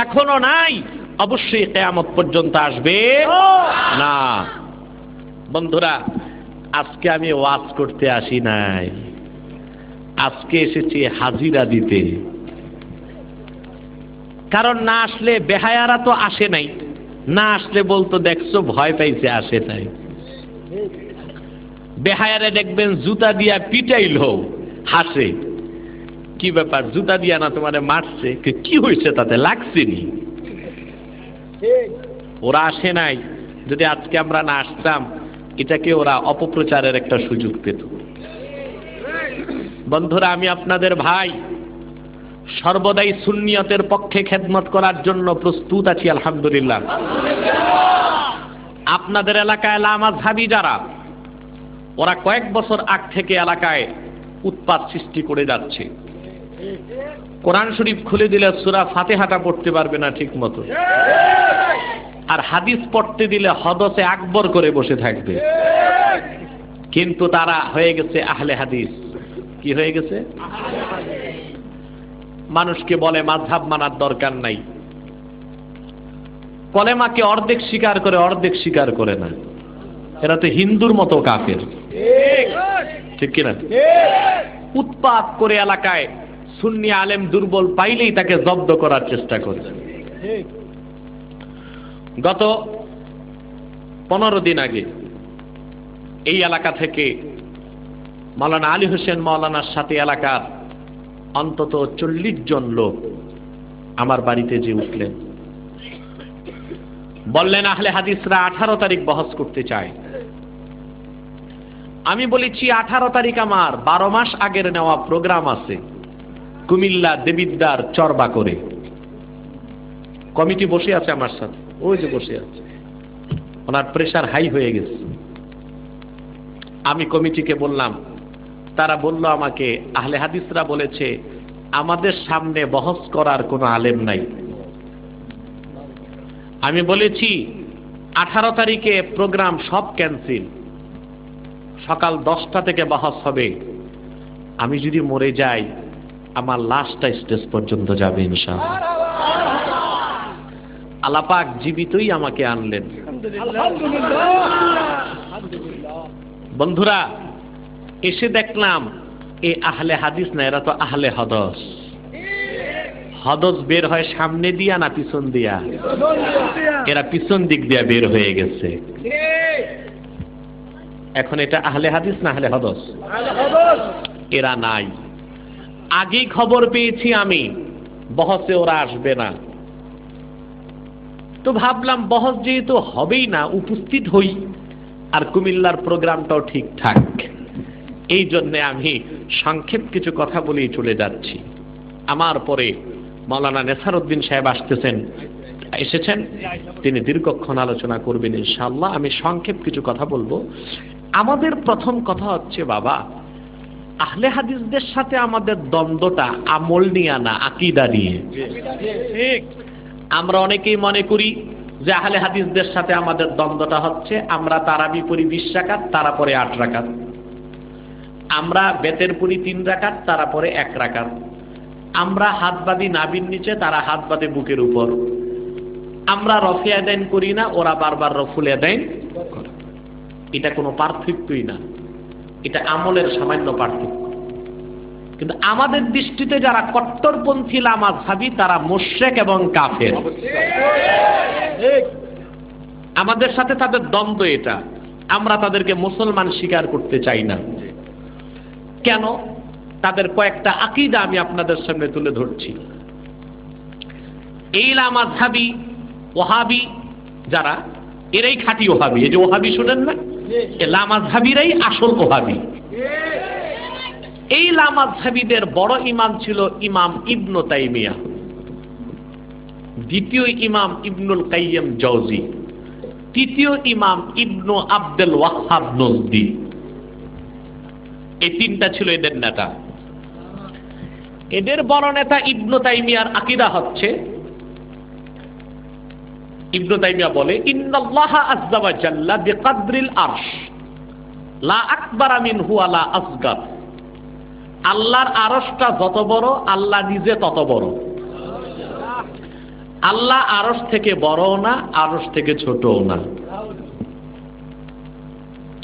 এখনো নাই, অবশ্যই কিয়ামত পর্যন্ত আসবে না। বন্ধুরা, আজকে আমি ওয়াজ করতে আসি নাই, আজকে এসেছি হাজিরা দিতে। কারণ না আসলে বেহায়ারা তো আসে নাই, না আসলে বলতো দেখছো ভয় পাইছে, আসে নাই। বেহায়ারে দেখবেন জুতা দিয়া পিটাইলো, হাসে, কি ব্যাপার জুতা দিয়া না তোমারে মারছে, কি হয়েছে তাতে, লাগছে নি? ওরা আসে নাই। যদি আজকে আমরা না আসতাম, এটাকে ওরা অপপ্রচারের একটা সুযোগ পেত। বন্ধুরা, আমি আপনাদের ভাই, সর্বদাই সুন্নিয়তের পক্ষে খেদমত করার জন্য প্রস্তুত আছি আলহামদুলিল্লাহ। আপনাদের এলাকায় লামাযহাবী যারা, ওরা কয়েক বছর আগ থেকে এলাকায় উৎপাত সৃষ্টি করে যাচ্ছে। কোরআন শরীফ খুলে দিলে সূরা ফাতিহাটা পড়তে পারবে না ঠিক মতো, আর হাদিস পড়তে দিলে হদসে আকবর করে বসে থাকবে। কিন্তু তারা হয়ে গেছে আহলে হাদিস। কি হয়ে গেছে? মানুষকে বলে মাযহাব মানার দরকার নাই, কলেমাকে অর্ধেক স্বীকার করে অর্ধেক স্বীকার করে না। এরা তো হিন্দুর মতো কাফের, ঠিক কিনা? উৎপাত করে এলাকায় সুন্নি আলেম দুর্বল পাইলেই তাকে জব্দ করার চেষ্টা করে। গত 15 দিন আগে এই এলাকা থেকে মাওলানা আলী হোসেন মাওলানার সাথে এলাকার অন্তত 40 জন লোক আমার বাড়িতে যে উঠলেন, বললেন আহলে হাদিসরা 18 তারিখ বহস করতে চায়। আমি বলেছি 18 তারিখ আমার 12 মাস আগের নেওয়া প্রোগ্রাম আছে কুমিল্লা দেবিদ্দার চরবা করে। কমিটি বসে আছে আমার সাথে, ওই যে বসে আছে, ওনার প্রেসার হাই হয়ে গেছে। আমি কমিটিকে বললাম, তারা বলল আমাকে আহলে হাদিসরা বলেছে আমাদের সামনে বহস করার কোনো আলেম নাই। আমি বলেছি 18 তারিখে প্রোগ্রাম সব ক্যান্সেল, সকাল 10টা থেকে বহস হবে। আমি যদি মরে যাই আমার লাশটা স্টেজ পর্যন্ত যাবে ইনশাআল্লাহ। আল্লাহ পাক জীবিতই আমাকে আনলেন। বন্ধুরা, এসে দেখলাম এ আহলে হাদিস না, এরা তো আহলে হদস। হদস বের হয় সামনে দিয়া না পিছন দিয়া? এরা পিছন দিক দিয়া বের হয়ে গেছে। এখন এটা আহলে হাদিস না আহলে হদস? এরা নাই। আগেই খবর পেয়েছি আমি বহসে ওরা আসবে না, তো ভাবলাম বহস যেহেতু হবেই না, উপস্থিত হই, আর কুমিল্লার প্রোগ্রামটাও ঠিকঠাক, এই জন্য আমি সংক্ষেপ কিছু কথা বলেই চলে যাচ্ছি। আমার পরে মাওলানা নেসারউদ্দিন সাহেব এসেছেন, তিনি দীর্ঘক্ষণ আলোচনা করবেন ইনশাআল্লাহ। আমি সংক্ষেপ কিছু কথা বলবো। আমাদের প্রথম কথা হচ্ছে, বাবা, আহলে হাদিসদের সাথে আমাদের দ্বন্দ্বটা আমল নিয়ে না, আকীদা নিয়ে। আমরা অনেকেই মনে করি যে আহলে হাদিসদের সাথে আমাদের দ্বন্দ্বটা হচ্ছে আমরা তারাবি পড়ি 20 রাকাত, তারা পড়ে 8 রাকাত, আমরা বেতের পড়ি 3 রাকাত, তারা পড়ে 1 রাকাত, আমরা হাত বাঁধি নাভির নিচে, তারা হাত বাঁধে বুকের উপর, আমরা রফে আদাইন করি না, ওরা বারবার রফুল আদাইন করে। এটা কোনো পার্থক্যই না, এটা আমলের সামান্য পার্থক্য। কিন্তু আমাদের দৃষ্টিতে যারা কট্টরপন্থী লামাযহাবী তারা মুশরিক এবং কাফের। আমাদের সাথে তাদের দ্বন্দ্ব এটা, আমরা তাদেরকে মুসলমান স্বীকার করতে চাই না। কেন? তাদের কয়েকটা আকীদা আমি আপনাদের সামনে তুলে ধরছি। এই লামাযহাবী ওহাবী যারা, এরাই খাঁটি ওহাবী। এই যে ওহাবী শুনেন না, এই লামাযহাবীরাই আসল ওহাবী। এই লামাযহাবীদের বড় ইমাম ছিল ইমাম ইবনে তাইমিয়া, দ্বিতীয় ইমাম ইবনুল কাইয়্যিম জাওজি, তৃতীয় ইমাম ইবনু আব্দুল ওয়াহ্হাব নজদি। এই তিনটা ছিল এদের নেতা। এদের বড় নেতা ইবনে তাইমিয়ার আকীদা হচ্ছে, ইবনে তাইমিয়া বলে ইন্নাল্লাহা আযজা ওয়া জাল্লা বিকদরিল আরশ লা আকবারা মিনহু ওয়া লা আসগার। আল্লাহর আরশটা যত বড়, আল্লাহ নিজে তত বড়। আল্লাহ আরশ থেকে বড়ও না, আরশ থেকে ছোটও না।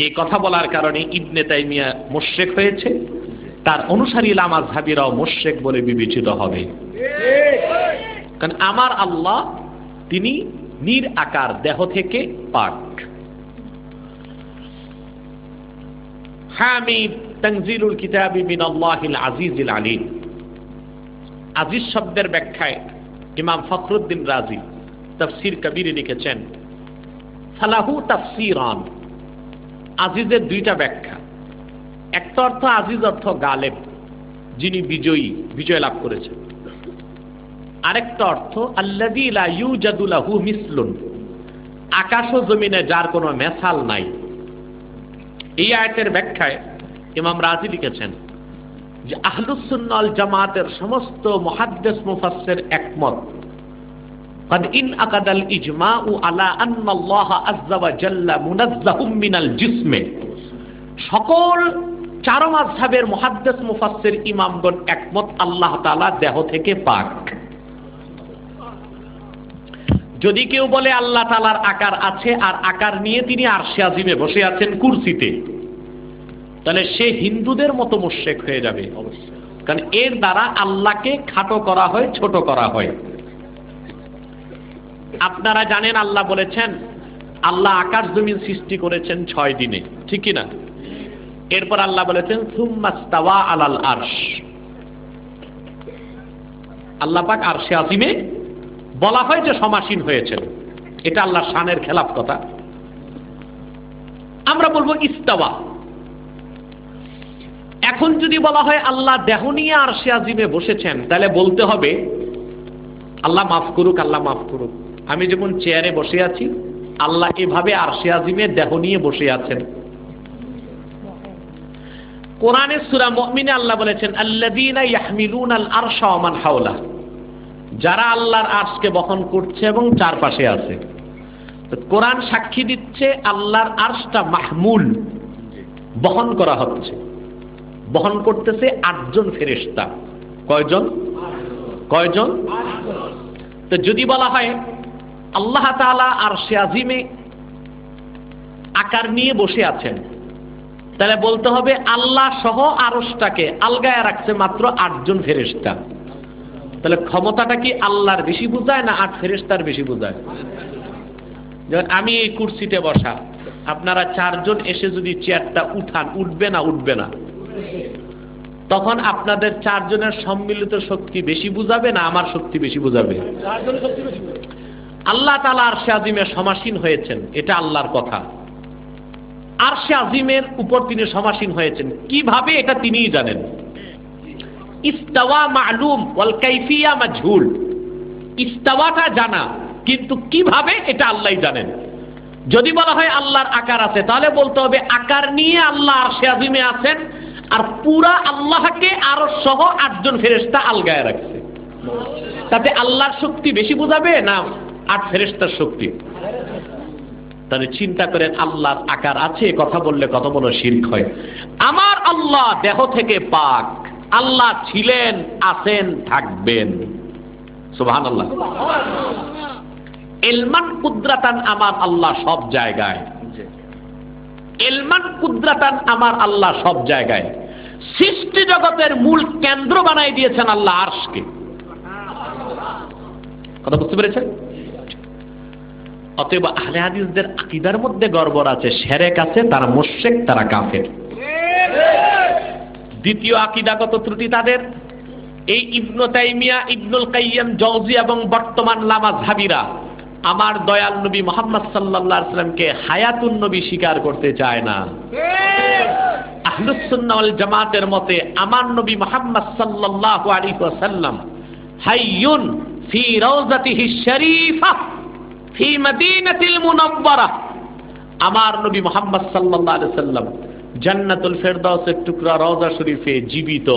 এই কথা বলার কারণে ইবনে তাইমিয়া মুশরিক হয়েছে, তার অনুসারী লামাযহাবীরাও মুশরিক বলে বিবেচিত হবে। কারণ আমার আল্লাহ তিনি নিরাকার, দেহ থেকে পাক। হামিদ তানজিলুল কিতাবি মিনাল্লাহিল আজিজিল আলিম। আজিজ শব্দের ব্যাখ্যায় ইমাম ফখরুদ্দিন রাজি তাফসীর কবিরে লিখেছেন, ফালাহু তাফসীরান। আজিজের দুইটা ব্যাখ্যা। একটা অর্থ আজিজ অর্থ গালেব, যিনি বিজয়ী, বিজয় লাভ করেছেন। আরেকটা অর্থ আল্লাযী লা ইউজাদু লাহু মিসলুন, আকাশ ও জমিনে যার কোনো মেসাল নাই। এই আয়াতের ব্যাখ্যায় ইমাম রাজি লিখেছেন যে আহলুস সুন্নাহ ওয়াল জামাতের সমস্ত মুহাদ্দিস মুফাসসির একমত, قد انعقد الاجماع على ان الله عز وجل منزه من الجسم। সকল চার মাযহাবের মুহাদ্দিস মুফাসসির ইমামগণ একমত আল্লাহ তাআলা দেহ থেকে পাক। যদি কেউ বলে আল্লাহ তাআলার আকার আছে আর আকার নিয়ে তিনি আরশে আজিমে বসে আছেন কুরসিতে, তাহলে সে হিন্দুদের মতো মুশরিক হয়ে যাবে। কারণ এর দ্বারা আল্লাহকে খাটো করা হয়, ছোট করা হয়। আপনারা জানেন আল্লাহ বলেছেন আল্লাহ আকাশ জমিন সৃষ্টি করেছেন 6 দিনে, ঠিক কি না? এরপর আল্লাহ বলেছেন সুম্মাস্তাওয়া আলাল আরশ। আল্লাহ পাক আরশে আজিমে বলা হয় যে সমাসীন হয়েছেন, এটা আল্লাহর শানের খেলাফ কথা। আমরা বলবো ইস্তাওয়া। এখন যদি বলা হয় আল্লাহ দেহ নিয়ে আরশে আজিমে বসেছেন, তাহলে বলতে হবে আল্লাহ মাফ করুক, আল্লাহ মাফ করুক, আমি যেমন চেয়ারে বসে আছি আল্লাহ এভাবে আরশে আজিমে দেহ নিয়ে বসে আছেন। কোরআনে সূরা মুমিনে আল্লাহ বলেছেন আল্লাযীনা ইয়াহমিলুনাল আরশা ওয়া মান হাওলা, যারা আল্লাহর আরশকে বহন করছে এবং চারপাশে আছে। তো কোরআন সাক্ষী দিচ্ছে আল্লাহর আরশটা মাহমুল, বহন করা হচ্ছে। বহন করতেছে 8 জন ফেরেশতা। কয়জন? কয়জন? তো যদি বলা হয় আল্লাহ তাআলা আরশে আজিমে আকার নিয়ে বসে আছেন, তাহলে বলতে হবে আল্লাহ সহ আরশটাকে আলগায় রাখছে মাত্র 8 জন ফেরেশতা। তাহলে ক্ষমতাটা কি আল্লাহর বেশি বোঝায় না 8 ফেরেশতার বেশি বোঝায়? যেমন আমি এই কুরসিতে বসা, আপনারা 4 জন এসে যদি চেয়ারটা উঠান, উঠবে না? উঠবে না। তখন আপনাদের 4 জনের সম্মিলিত শক্তি বেশি বুঝাবে না আমার শক্তি বেশি বুঝাবে? আল্লাহ তাআলা আরশে আজিমে সমাসীন হয়েছেন, এটা আল্লাহর কথা। আরশে আজিমের উপর তিনি সমাসীন হয়েছেন কিভাবে, এটা তিনিই জানেন। ইস্তাওয়া মালুম ওয়াল কাইফিয়া মাজহুল। ইস্তাওয়াটা জানা, কিন্তু কিভাবে এটা আল্লাহই জানেন। যদি বলা হয় আল্লাহর আকার আছে, তাহলে বলতে হবে আকার নিয়ে আল্লাহ আরশে আজিমে আছেন, আর পুরা আল্লাহকে আরশ সহ 8 জন ফেরেশতা আলগায় রাখছে। তাতে আল্লাহর শক্তি বেশি বোঝাবে না 8 ফেরেশতার শক্তি? তাহলে চিন্তা করেন আল্লাহর আকার আছে কথা বললে কত বড় শিরক হয়। আমার আল্লাহ দেহ থেকে পাক, আল্লাহ ছিলেন, আছেন, থাকবেন। সুবহানাল্লাহ। ইলমান কুদরাতান আমার আল্লাহ সব জায়গায়। ইলমান কুদরাতান আমার আল্লাহ সব জায়গায়। সৃষ্টি জগতের মূল কেন্দ্র বানাই দিয়েছেন আল্লাহ আরশকে। কথা বুঝতে পেরেছেন? অতএব আহলে হাদিসদের আকীদার মধ্যে গড়বড় আছে, শিরক আছে, তারা মুশরিক, তারা কাফের। দ্বিতীয় আকীদাগত ত্রুটি তাদের, এই ইবনে তাইমিয়া, ইবনুল কাইয়্যিম জাওজি এবং বর্তমান লামাযহাবীরা আমার দয়াল নবী মুহাম্মদ সাল্লাল্লাহু আলাইহি ওয়াসাল্লামকে হায়াতুন নবী স্বীকার করতে চায় না। আহলুস সুন্নাহ ওয়াল জামাতের মতে আমার নবী মুহাম্মদ সাল্লাল্লাহু আলাইহি ওয়াসাল্লাম হাইয়ুন ফি রাউযাতিহি শরীফা ফি মদিনাতিল মুনাওয়ারা। আমার নবী মুহাম্মদ সাল্লাল্লাহু আলাইহি ওয়াসাল্লাম জান্নাতুল ফেরদাউসের টুকরা রওজা শরীফে জীবিত।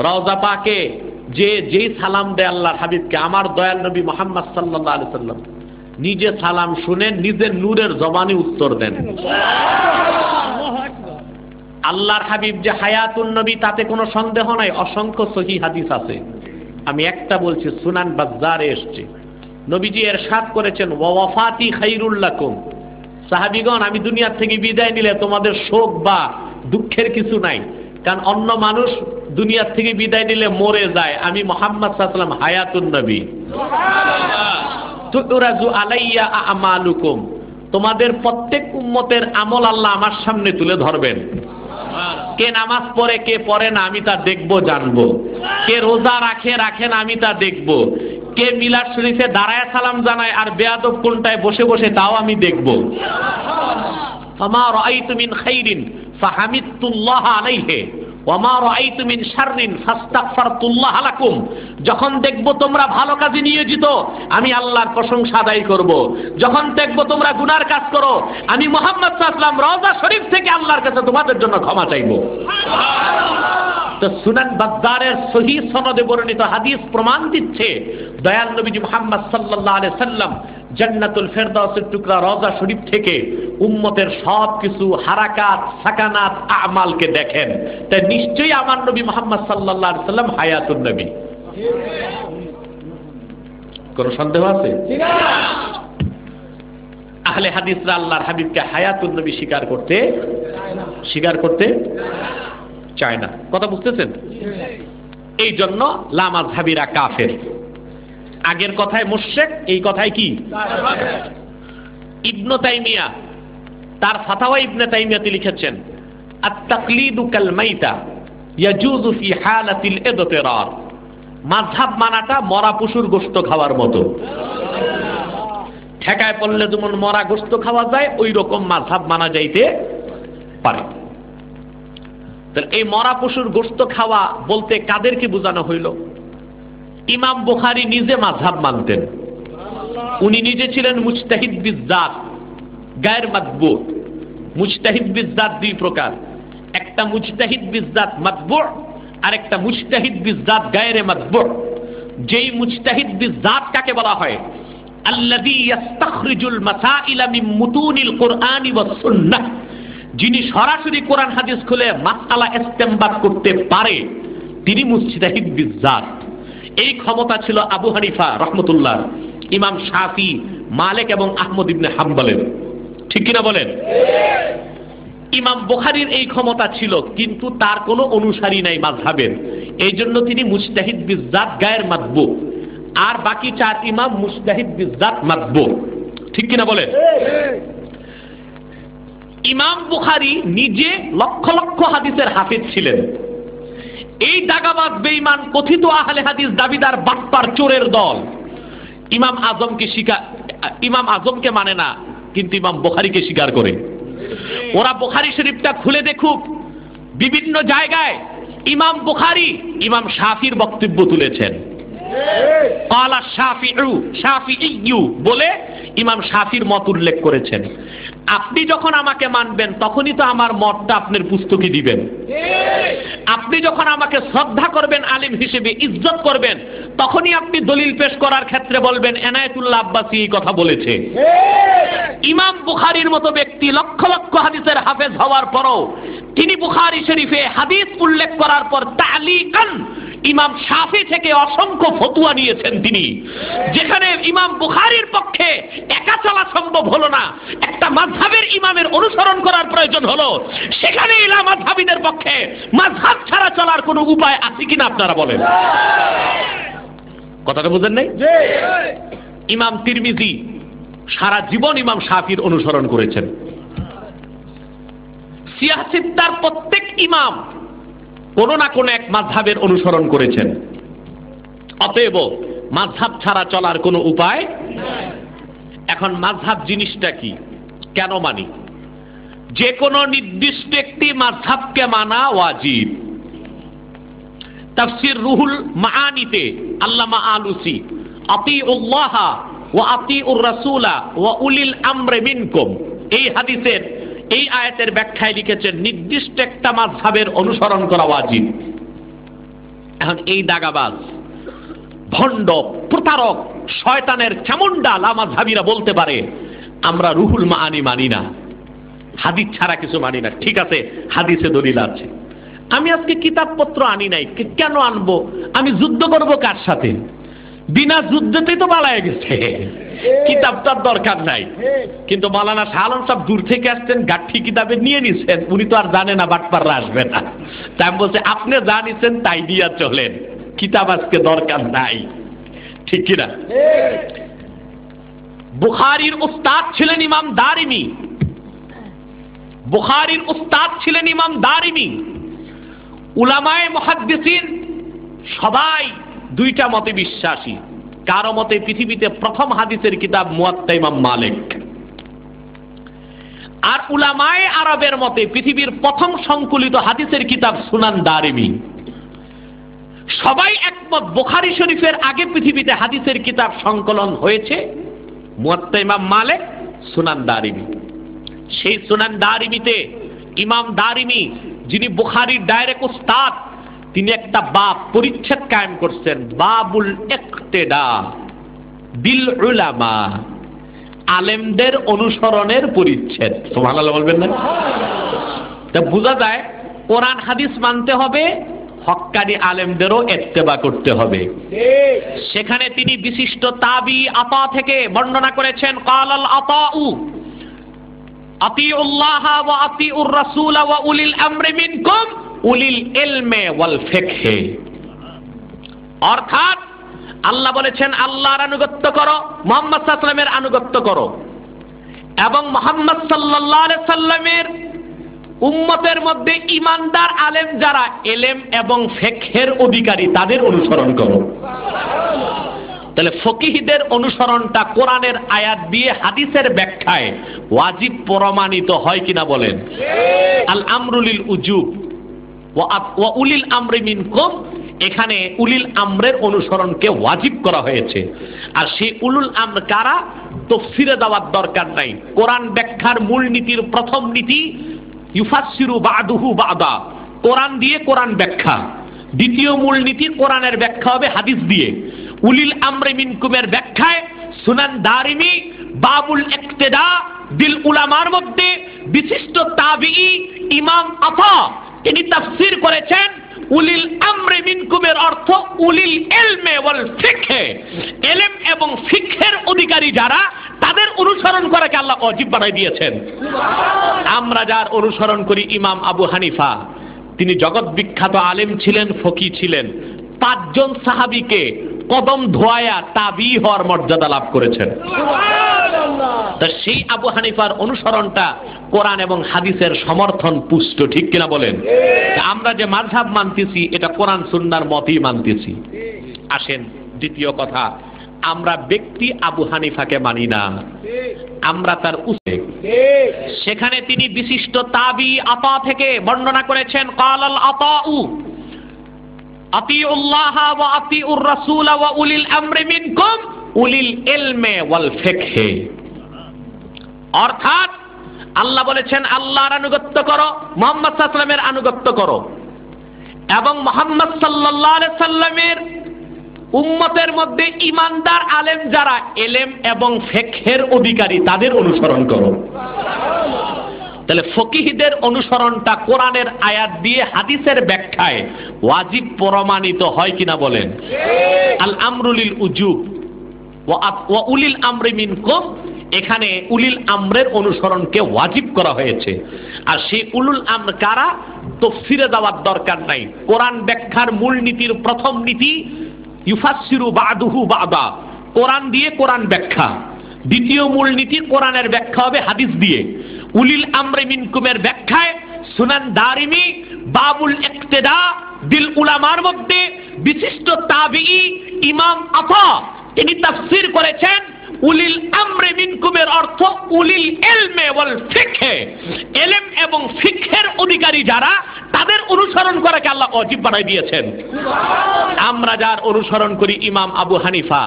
রওজা পাকে যে সালাম দেয় আল্লাহর হাবিবকে, আমার দয়াল নবী মুহাম্মদ সাল্লাল্লাহু আলাইহি ওয়াসাল্লাম নিজে সালাম শুনেন, নিজের নূরের জবানে উত্তর দেন। আল্লাহর হাবিব যে হায়াতুন নবী, তাতে কোনো সন্দেহ নাই। অসংখ্য সহিহ হাদিস আছে। আমি একটা বলছি, সুনান বাজ্জারে এসেছে, নবীজি ইরশাদ করেছেন, ওয়া ওয়াফাতি খায়রুল লাকুম, সাহাবীগণ আমি দুনিয়া থেকে বিদায় নিলে তোমাদের শোক বা দুঃখের কিছু নাই, কারণ অন্য মানুষ দুনিয়া থেকে বিদায় নিলে মরে যায়, আমি মুহাম্মদ সাল্লাল্লাহু আলাইহি ওয়াসাল্লাম হায়াতুন নবী। তুরাজু আলাইয়া আমালুকুম, তোমাদের প্রত্যেক উম্মতের আমল আল্লাহ আমার সামনে তুলে ধরবেন। কে নামাজ পড়ে কে পড়ে না আমি তা দেখব জানবো, কে রোজা রাখে রাখে না আমি তা দেখব, কে মিলাদ শরীফে দাঁড়ায় সালাম জানায় আর বেয়াদব কোনটায় বসে বসে তাও আমি দেখব। ফামা রাআইতু মিন খাইরিন ফাহামিদতুল্লাহ আলাইহি ওয়া মা রাআইতু মিন শাররিন ফাস্তাগফারতুল্লাহ লাকুম, যখন দেখব তোমরা ভালো কাজে নিয়োজিত আমি আল্লাহর প্রশংসা আদায় করব, যখন দেখব তোমরা গুনার কাজ করো আমি মুহাম্মদ সাল্লাল্লাহু আলাইহি ওয়াসাল্লাম রওজা শরীফ থেকে আল্লাহর কাছে তোমাদের জন্য ক্ষমা চাইব। তো সুনান বাজ্জারের সহিহ সনদে বর্ণিত হাদিস প্রমাণ দিচ্ছে দয়াল নবীজি মুহাম্মদ সাল্লাল্লাহু আলাইহি সাল্লাম জান্নাতুল ফেরদাউসের টুকরা রওজা শরীফ থেকে উম্মতের সব কিছু হারাকাত সাকানাত আমালকে দেখেন, তাই নিশ্চয়ই আমার নবী মুহাম্মদ সাল্লাল্লাহু আলাইহি সাল্লাম হায়াতুন নবী। কোন সন্দেহ আছে? আহলে হাদিসরা আল্লাহর হাবিবকে হায়াতুন নবী স্বীকার করতে চায় না। কথা বুঝতেছেন? এই জন্য লা মাযহাবিরা কাফের। আগের কথায় মুশরিক, এই কথায় কি? ইবনে তাইমিয়া তার ফাতাওয়া ইবনে তাইমিয়াতে লিখেছেন, আত-তাকলিদু কাল মাইতা ইয়াজুযু ফি হালাতিল ইদতিরার, মাযহাব মানাটা মরা পশুর গোশত খাওয়ার মতো। ঠেকায় পড়লে যেমন মরা গোশত খাওয়া যায় ওই রকম মাযহাব মানা যাইতে পারে। এই মরা পশুর গোশত খাওয়া বলতে কাদেরকে বোঝানো হইল? ইমাম বুখারী নিজে মাযহাব মানতেন, উনি নিজে ছিলেন মুজতাহিদ বিজ্জাত গায়র মাতবু। মুজতাহিদ বিজ্জাত দুই প্রকার, একটা মুজতাহিদ বিজ্জাত মাতবু আর একটা মুজতাহিদ বিজ্জাত গায়রে মাতবু। যেই মুজতাহিদ বিজ্জাত কাকে বলা হয়? আল্লাযী ইস্তাখরিজুল মাসাইলা মিন মুতুনিল কুরআনি ওয়াস সুন্নাহ, যিনি সরাসরি কোরআন হাদিস খুলে মাসআলা ইস্তেমবাত করতে পারে তিনি মুজতাহিদ বিজ্জাত। এই ক্ষমতা ছিল আবু হানিফা রাহমাতুল্লাহ, ইমাম শাফি, মালিক এবং আহমদ ইবনে হাম্বলের। ঠিক কিনা বলেন? ইমাম বুখারীর এই ক্ষমতা ছিল, কিন্তু তার কোনো অনুসারী নাই মাযহাবের, এই জন্য তিনি মুজতাহিদ বিজ্জাত গায়র মাতবু। আর বাকি চার ইমাম মুজতাহিদ বিজ্জাত মাতবু। ঠিক কিনা বলেন? ইমাম বুখারী নিজে লক্ষ লক্ষ হাদিসের হাফেজ ছিলেন। এই দাগাবাজ বেঈমান কথিত আহলে হাদিস দাবিদার বাটপার চোরের দল ইমাম আজমকে মানে না, কিন্তু ইমাম বুখারীকে স্বীকার করে। ওরা বুখারী শরীফটা খুলে দেখুক, বিভিন্ন জায়গায় ইমাম বুখারী ইমাম শাফির বক্তব্য তুলেছেন। ক্বালা শাফিঈ বলে ইমাম শাফির মত উল্লেখ করেছেন। আপনি যখন আমাকে মানবেন তখনই তো আমার মতটা আপনার পুস্তকে দিবেন। আপনি যখন আমাকে শ্রদ্ধা করবেন, আলিম হিসেবে ইজ্জত করবেন, তখনই আপনি দলিল পেশ করার ক্ষেত্রে বলবেন এনায়েতুল্লাহ আব্বাসী এই কথা বলেছে। ইমাম বুখারীর মতো ব্যক্তি লক্ষ লক্ষ হাদিসের হাফেজ হওয়ার পরও তিনি বুখারী শরীফে হাদিস উল্লেখ করার পর তালিকান ইমাম শাফি থেকে অসংখ্য ফতোয়া নিয়েছেন তিনি, যেখানে ইমাম বুখারীর পক্ষে একা চলা সম্ভব হলো না, একটা মাযহাবের ইমামের অনুসরণ করার প্রয়োজন হলো, সেখানে ইলা মাযহাবিদের পক্ষে মাযহাব ছাড়া চলার কোনো উপায় আছে কিনা আপনারা বলেন? কথাটা বুঝেন নাই? ইমাম তিরমিজি সারা জীবন ইমাম শাফির অনুসরণ করেছেন। সিয়াসিত্তার প্রত্যেক ইমাম কোন না কোন এক মাযহাবের অনুসরণ করেছেন। অতএব মাযহাব ছাড়া চলার কোনো উপায়। এখন মাযহাব জিনিসটা কি, কেন মানি? যে কোনো নির্দিষ্ট একটি মাযহাবকে মানা ওয়াজিব। তাফসীর রুহুল মাআনিতে আল্লামা আলুসি আতিউল্লাহ ওয়া আতিউর রাসূলা ওয়া উলিল আমরি মিনকুম এই হাদিসের এই আয়াতের ব্যাখ্যায় লিখেছেন নির্দিষ্ট একটা মাযহাবের অনুসরণ করা ওয়াজিব। এখন এই দাগাবাজ, ভণ্ড, প্রতারক, শয়তানের চামুন্ডা লামাযহাবীরা বলতে পারে আমরা রুহুল মাআনি মানি না, হাদিস ছাড়া কিছু মানি না। ঠিক আছে, হাদিসে দলিল আছে, আমি আজকে কিতাবপত্র আনি নাই, কেন আনবো? আমি যুদ্ধ করব কার সাথে? বিনা যুদ্ধতেই তো পালায় গেছে, কিতাবটার দরকার নাই। কিন্তু মাওলানা শাহ আলম সাহেব দূর থেকে আসছেন, গাঠি কিতাবে নিয়ে নিছেন, উনি তো আর জানে না বাটপাররা আসবে না। তাই আমি বলছি আপনি যা নিছেন তাই দিয়া চলেন, কিতাব আজকে দরকার নাই, ঠিক কিনা? বুখারীর উস্তাদ ছিলেন ইমাম দারিমি, বুখারীর উস্তাদ ছিলেন ইমাম দারিমি। উলামায়ে মুহাদ্দিসিন সবাই দুইটা মতে বিশ্বাসী। কারো মতে পৃথিবীতে প্রথম হাদিসের কিতাব মুয়াত্তা ইমাম মালিক, আর উলামায়ে আরবের মতে পৃথিবীর প্রথম সংকলিত হাদিসের কিতাব সুনান দারিমি। সবাই একমত বুখারী শরীফের আগে পৃথিবীতে হাদিসের কিতাব সংকলন হয়েছে মুয়াত্তা ইমাম মালিক, সুনান দারিমি। সেই সুনান দারিমিতে ইমাম দারিমি, যিনি বুখারীর ডাইরেক্ট উস্তাদ, তিনি একটা বাব পরিচ্ছেদ কায়েম করছেন, বাবুল ইক্তেদা বিল উলামা, আলেমদের অনুসরণের পরিচ্ছেদ। সুবহানাল্লাহ বলবেন না? তা বোঝা যায় কোরআন হাদিস মানতে হবে, হক্কানি আলেমদেরও ইত্তেবা করতে হবে। সেখানে তিনি বিশিষ্ট তাবি আতা থেকে বর্ণনা করেছেন, ক্বালাল আতাউ আতিউল্লাহ ওয়া আতিউর রাসূল ওয়া উলিল আমরি মিনকুম উলিল ইলমে ওয়াল ফিকহে। অর্থাৎ আল্লাহ বলেছেন আল্লাহর আনুগত্য করো, মুহাম্মদ সাল্লাল্লাহু আলাইহি সাল্লামের আনুগত্য করো, এবং মুহাম্মদ সাল্লাল্লাহু আলাইহি সাল্লামের উম্মতের মধ্যে ইমানদার আলেম যারা ইলম এবং ফিকহের অধিকারী তাদের অনুসরণ করো। তাহলে ফকিহদের অনুসরণটা কোরআনের আয়াত দিয়ে হাদিসের ব্যাখ্যায় ওয়াজিব প্রমাণিত হয় কিনা বলেন? আল আমরুলিল উজুব ওয়া উলিল আমরি মিনকুম, এখানে উলিল আমরের অনুসরণকে ওয়াজিব করা হয়েছে। আর সেই উলুল আমর কারা তাফসীরে দেওয়ার দরকার নাই। কোরআন ব্যাখ্যার মূলনীতির প্রথম নীতি ইউফাসসিরু বা'দুহু বা'দা, কোরআন দিয়ে কোরআন ব্যাখ্যা। দ্বিতীয় মূলনীতি কোরআনের ব্যাখ্যা হবে হাদিস দিয়ে। উলিল আমরি মিনকুমের ব্যাখ্যায় সুনান দারিমি বাবুল ইক্তেদা বিল উলামার মধ্যে বিশিষ্ট তাবিঈ ইমাম আতা তিনি তাফসীর করেছেন উলিল আমরি মিনকুমের অর্থ উলিল ইলমে ওয়াল ফিকহে, ইলম এবং ফিকহের অধিকারী যারা তাদের অনুসরণ করাকে আল্লাহ ওয়াজিব বানাই দিয়েছেন। আমরা যার অনুসরণ করি ইমাম আবু হানিফা, তিনি জগৎ বিখ্যাত আলেম ছিলেন, ফকি ছিলেন, 5 জন সাহাবীকে কদম ধোয়া তাবি হওয়ার মর্যাদা লাভ করেছেন। তা সেই আবু হানিফার অনুসরণটা কোরআন এবং হাদিসের সমর্থন পুষ্ট, ঠিক কিনা বলেন? আমরা যে মাযহাব মানতেছি এটা কোরআন সুন্নাহর মতই মানতেছি। আসেন দ্বিতীয় কথা, আমরা ব্যক্তি আবু হানিফাকে মানি না, আমরা তার উস্তাদ। সেখানে তিনি বিশিষ্ট তাবি আতা থেকে বর্ণনা করেছেন, ক্বালাল আতাউ আতিউল্লাহ ওয়া আতিউর রাসূল ওয়া উলিল আমরি মিনকুম উলিল ইলমে ওয়াল ফিকহে। অর্থাৎ আল্লাহ বলেছেন আল্লাহর আনুগত্য করো, মুহাম্মদ সাল্লাল্লাহু আলাইহি সাল্লামের আনুগত্য করো, এবং মুহাম্মদ সাল্লাল্লাহু আলাইহি সাল্লামের উম্মতের মধ্যে ইমানদার আলেম যারা ইলম এবং ফিকহের অধিকারী তাদের অনুসরণ করো। তাহলে ফকিহদের অনুসরণটা কোরআনের আয়াত দিয়ে হাদিসের ব্যাখ্যায় ওয়াজিব প্রমাণিত হয় কিনা বলেন? আল আমরুলিল উজুব ওয়া উলিল আমরি মিনকুম, এখানে উলিল আমরের অনুসরণকে ওয়াজিব করা হয়েছে। আর সেই উলুল আমর কারা তাফসীরে দেওয়ার দরকার নাই। কোরআন ব্যাখ্যার মূলনীতির প্রথম নীতি ইউফাসসিরু বা'দুহু বা'দা, কোরআন দিয়ে কোরআন ব্যাখ্যা। দ্বিতীয় মূলনীতি কোরআনের ব্যাখ্যা হবে হাদিস দিয়ে। উলিল আমরি মিনকুমের ব্যাখ্যায় সুনান দারিমি বাবুল ইক্তেদা বিল উলামার মধ্যে বিশিষ্ট তাবিঈ ইমাম আতা তিনি তাফসীর করেছেন উলিল আমরি মিনকুমের অর্থ উলিল ইলমে ওয়াল ফিকহে, ইলম এবং ফিকহের অধিকারী যারা তাদের অনুসরণ করাকে আল্লাহ ওয়াজিব বানাই দিয়েছেন। আমরা যার অনুসরণ করি ইমাম আবু হানিফা,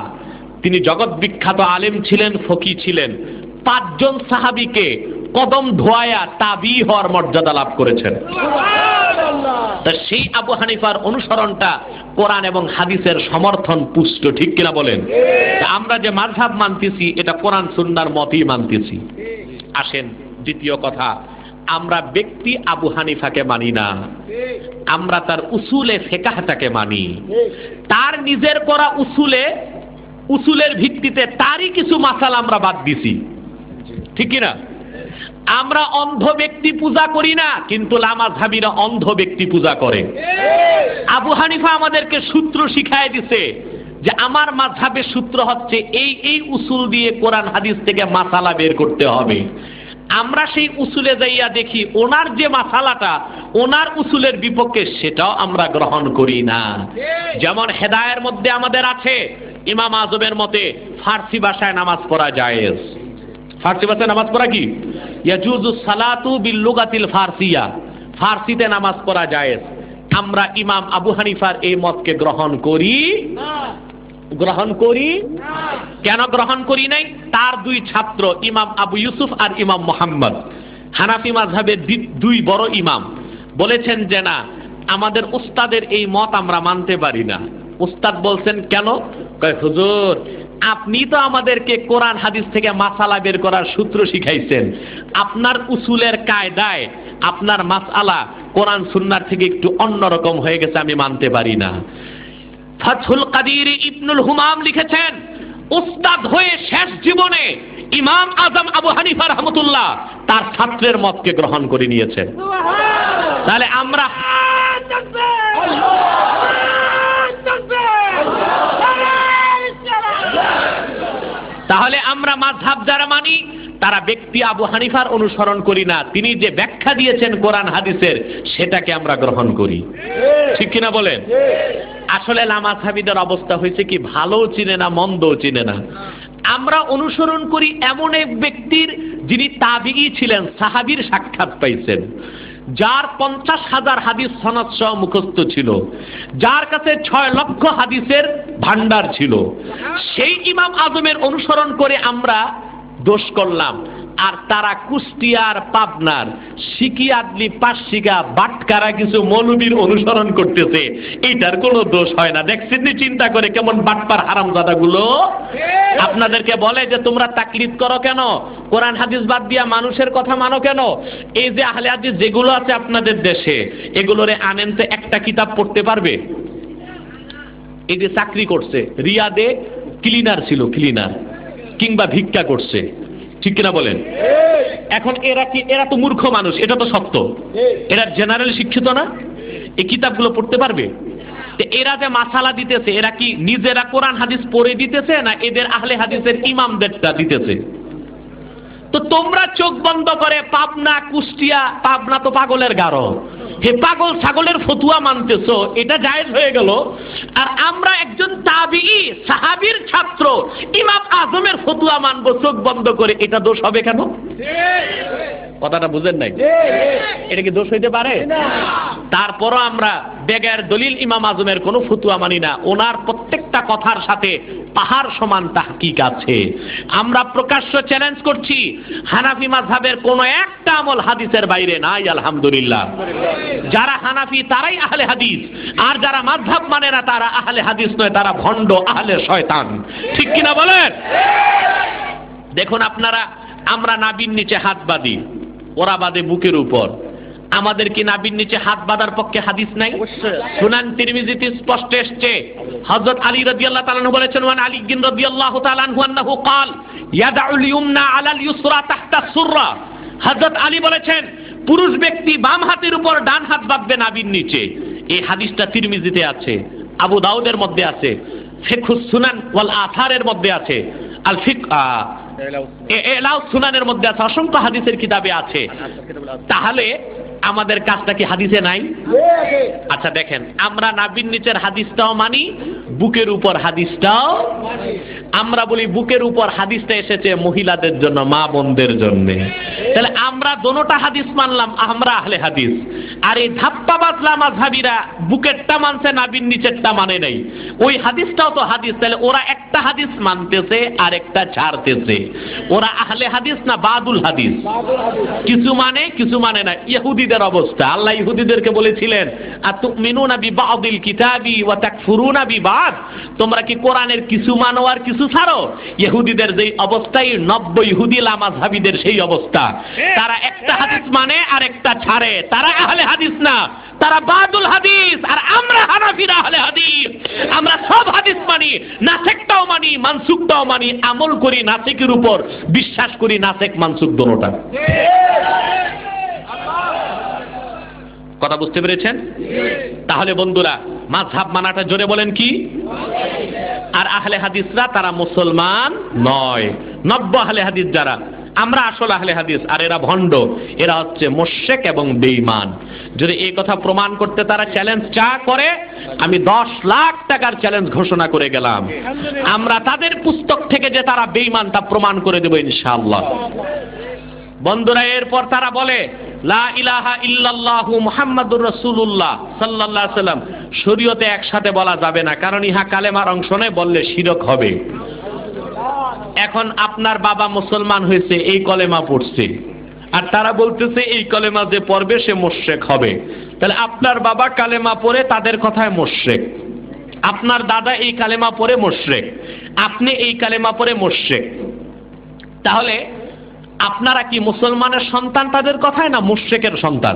তিনি জগৎ বিখ্যাত আলেম ছিলেন, ফকি ছিলেন, 5 জন সাহাবীকে কদম ধোয়া তাবি হওয়ার মর্যাদা লাভ করেছেন। তা সেই আবু হানিফার অনুসরণটা কোরআন এবং হাদিসের সমর্থন পুষ্ট, ঠিক কিনা বলেন? আমরা যে মাযহাব মানতেছি এটা কোরআন সুন্নাহর মতই মানতেছি। আসেন দ্বিতীয় কথা, আমরা ব্যক্তি আবু হানিফাকে মানি না, আমরা তার উসুলে ফিকহটাকে মানি, তার নিজের করা উসুলের ভিত্তিতে তারই কিছু মাসালা আমরা বাদ দিছি, ঠিক কিনা? আমরা অন্ধ ব্যক্তি পূজা করি না, কিন্তু লামাযহাবীরা অন্ধ ব্যক্তি পূজা করে। আবু হানিফা আমাদেরকে সূত্র শিখায় দিছে যে আমার মাযহাবের সূত্র হচ্ছে এই উসুল দিয়ে কোরআন হাদিস থেকে মাসালা বের করতে হবে। আমরা সেই উসুলে যাইয়া দেখি ওনার যে মাসালাটা ওনার উসুলের বিপক্ষে, সেটাও আমরা গ্রহণ করি না। যেমন হেদায়ের মধ্যে আমাদের আছে ইমাম আজমের মতে ফার্সি ভাষায় নামাজ পড়া জায়েজ। ফার্সি ভাষায় নামাজ পড়া কি? ইয়াজুজু সালাতু বিল লুগাতিল ফারসিয়া, ফার্সিতে নামাজ পড়া জায়েজ। আমরা ইমাম আবু হানিফার এই মতকে গ্রহণ করি কেন গ্রহণ করি নাই? তার দুই ছাত্র ইমাম আবু ইউসুফ আর ইমাম মুহাম্মদ, হানাফি মাযহাবের দুই বড় ইমাম, বলেছেন যে না, আমাদের উস্তাদের এই মত আমরা মানতে পারি না। উস্তাদ বলছেন কেন? কয় হুজুর, আপনি তো আমাদেরকে কোরআন হাদিস থেকে মাসালা বের করার সূত্র শিখাইছেন, আপনার উসুলের কায়দায় আপনার মাসআলা কোরআন সুন্নাহর থেকে একটু অন্যরকম হয়ে গেছে, আমি মানতে পারি না। ফাথুল কাদির ইবনুল হুমাম লিখেছেন, উস্তাদ হয়ে শেষ জীবনে ইমাম আজম আবু হানিফা রাহমাতুল্লাহ তার ছাত্রের মতকে গ্রহণ করে নিয়েছেন। তাহলে আমরা মাযহাব যারা মানি তারা ব্যক্তি আবু হানিফার অনুসরণ করি না, তিনি যে ব্যাখ্যা দিয়েছেন কোরআন হাদিসের সেটাকে আমরা গ্রহণ করি, ঠিক কিনা বলেন? আসলে লামাযহাবীদের অবস্থা হয়েছে কি, ভালোও চিনে না মন্দও চিনে না। আমরা অনুসরণ করি এমন এক ব্যক্তির যিনি তাবিঈ ছিলেন, সাহাবীর সাক্ষাৎ পাইছেন, যার 50,000 হাদিস সনদ সহ মুখস্থ ছিল, যার কাছে 6 লক্ষ হাদিসের ভান্ডার ছিল। সেই ইমাম আজমের অনুসরণ করে আমরা দোষ করলাম, আর তারা কুষ্টিয়ার পাবনার সিকিয়াদলি পাশিকা বাটকারা কিছু মৌলবীর অনুসরণ করতেছে, এইটার কোনো দোষ হয় না। দেখছেন চিন্তা করে কেমন বাটপার হারামজাদাগুলো আপনাদেরকে বলে যে তোমরা তাকলিদ করো কেন, কোরআন হাদিস বাদ দিয়া মানুষের কথা মানো কেন? এই যে আহলে হাদিস যেগুলো আছে আপনাদের দেশে, এগুলোরে আনেন তো একটা কিতাব পড়তে পারবে? এই যে চাকরি করছে, রিয়াদে ক্লিনার ছিল, ক্লিনার কিংবা ভিক্ষা করছে, ঠিক কিনা বলেন? এখন এরা তো মূর্খ মানুষ, এটা তো সত্য, এরা জেনারেল শিক্ষিত না, এই কিতাবগুলো পড়তে পারবে? এরা যে মাসালা দিতেছে, এরা কি নিজেরা কোরআন হাদিস পড়ে দিতেছে না এদের আহলে হাদিসের ইমামদেরটা দিতেছে? তো তোমরা চোখ বন্ধ করে পাবনা কুষ্টিয়া, পাবনা তো পাগলের গারো, হে পাগল ছাগলের ফতুয়া মানতেছো, এটা জায়েজ হয়ে গেল। আর আমরা একজন তাবিঈ সাহাবীর ছাত্র ইমাম আজমের ফতুয়া মানবো চোখ বন্ধ করে, এটা দোষ হবে কেন? কথাটা বুঝেন নাই? এটা কি দোষ হইতে পারে? তারপরও আমরা বেগের দলিল ইমাম আজমের কোনো ফতুয়া মানি না, ওনার প্রত্যেকটা কথার সাথে পাহাড় সমান তাহকিক আছে। আমরা প্রকাশ্য চ্যালেঞ্জ করছি, হানাফি মাযহাবের কোনো একটা আমল হাদিসের বাইরে নাই, আলহামদুলিল্লাহ। যারা হানাফি তারাই আহলে হাদিস, আর যারা মাযহাব মানে না তারা আহলে হাদিস নয়, তারা ভণ্ড আহলে শয়তান, ঠিক কিনা বলেন? দেখুন আপনারা, আমরা নাবির নিচে হাত বাঁধি, ওরা বাঁধে বুকের উপর। আমাদের কি নাবির নিচে হাত বাঁধার পক্ষে হাদিস নাই? সুনান তিরমিজিতে স্পষ্ট এসেছে, হযরত আলী রাদিয়াল্লাহু তাআলা আনহু বলেছেন, ওয়ান আলী রাদিয়াল্লাহু তাআলা আনহু আন্নাহু ক্বাল ইয়াদউল ইয়ুমনা আলাল ইউসরা তাহতা সুররা। হযরত আলী বলেছেন, পুরুষ ব্যক্তি বাম হাতের উপর ডান হাত বাঁধবে নাবির নিচে। এই হাদিসটা তিরমিজিতে আছে, আবু দাউদের মধ্যে আছে, ফিকহুস সুনান ওয়াল আথারের মধ্যে আছে, আল ফিক এলাউ সুনানের মধ্যে আছে, অসংখ্য হাদিসের কিতাবে আছে। তাহলে আমাদের কাজটা কি হাদিসে নাই? আচ্ছা দেখেন, আমরা নাবির নিচের হাদিসটাও মানি, বুকের উপর হাদিসটাও। আমরা বলি বুকের উপর হাদিসটা এসেছে মহিলাদের জন্য, মা বোনদের জন্য। তাহলে আমরা দোনোটা হাদিস মানলাম, আমরা আহলে হাদিস। আর এই ধাপ্পাবাজ লামাযহাবীরা বুকেরটা মানছে, নাবির নিচেরটা মানে নাই। ওই হাদিসটাও তো হাদিস, তাহলে ওরা একটা হাদিস মানতেছে আর একটা ছাড়তেছে। ওরা আহলে হাদিস না বাদুল হাদিস? কিছু মানে কিছু মানে না। ইহুদি ইহুদিদের অবস্থা। আল্লাহ ইহুদিদেরকে বলেছিলেন, আতুমিনুনা বিবাদিল কিতাবি ওয়া তাকফুরুনা বিবাদ, তোমরা কি কোরআনের কিছু মানো আর কিছু ছাড়ো? ইহুদিদের যেই অবস্থায় 90 ইহুদি লামাযহাবীদের সেই অবস্থা। তারা একটা হাদিস মানে আর একটা ছাড়ে। তারা আহলে হাদিস না, তারা বাদুল হাদিস। আর আমরা হানাফিরা আহলে হাদিস। আমরা সব হাদিস মানি, নাসেকটাও মানি, মানসুখটাও মানি, আমল করি নাসেকের উপর, বিশ্বাস করি নাসেক মানসুখ দুটোটা। কথা বুঝতে পেরেছেন? তাহলে বন্ধুরা, মাযহাব মানাটা জোরে বলেন কি? আর আহলে হাদিসরা তারা মুসলমান নয়। 90 আহলে হাদিস যারা, আমরা আসল আহলে হাদিস, আর এরা ভণ্ড, এরা হচ্ছে মুশরিক এবং বেঈমান। যদি এই কথা প্রমাণ করতে তারা চ্যালেঞ্জ করে, আমি 10 লাখ টাকার চ্যালেঞ্জ ঘোষণা করে গেলাম। আমরা তাদের পুস্তক থেকে যে তারা বেঈমান তা প্রমাণ করে দেব ইনশাআল্লাহ। বন্ধুরা, এরপর তারা বলে লা ইলাহা ইল্লাল্লাহু মুহাম্মাদুর রাসূলুল্লাহ সাল্লাল্লাহু আলাইহি সাল্লাম শরীয়তে একসাথে বলা যাবে না, কারণ ইহা কালেমার অংশ নয়, বললে শিরক হবে। এখন আপনার বাবা মুসলমান হয়েছে, এই কলেমা পড়ছে, আর তারা বলতেছে এই কলেমা যে পড়বে সে মুশরিক হবে। তাহলে আপনার বাবা কালেমা পড়ে তাদের কথায় মুশরিক, আপনার দাদা এই কালেমা পড়ে মুশরিক, আপনি এই কালেমা পড়ে মুশরিক। তাহলে আপনারা কি মুসলমানের সন্তান তাদের কথায়, না মুশরিকের সন্তান?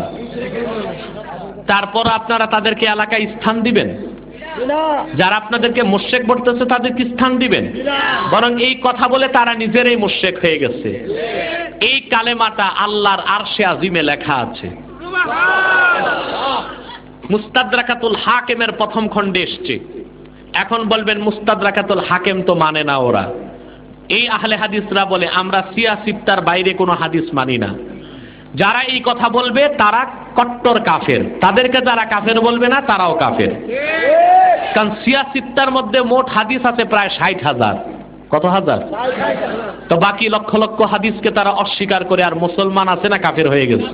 তারপর আপনারা তাদেরকে এলাকায় স্থান দিবেন? যারা আপনাদেরকে মুশরিক বলতেছে তাদেরকে স্থান দিবেন? বরং এই কথা বলে তারা নিজেরাই মুশরিক হয়ে গেছে। এই কালেমাটা আল্লাহর আরশে আজিমে লেখা আছে। মুস্তাদরাকাতুল হাকিমের প্রথম খণ্ডে এসছে। এখন বলবেন মুস্তাদরাকাতুল হাকিম তো মানে না ওরা। এই আহলে হাদিসরা বলে আমরা সিয়াসিত্তার বাইরে কোনো হাদিস মানি না। যারা এই কথা বলবে তারা কট্টর কাফের, তাদেরকে যারা কাফের বলবে না তারাও কাফের। কারণ সিয়াসিত্তার মধ্যে মোট হাদিস আছে প্রায় 60,000। কত হাজার? তো বাকি লক্ষ লক্ষ হাদিসকে তারা অস্বীকার করে আর মুসলমান আছে না কাফের হয়ে গেছে।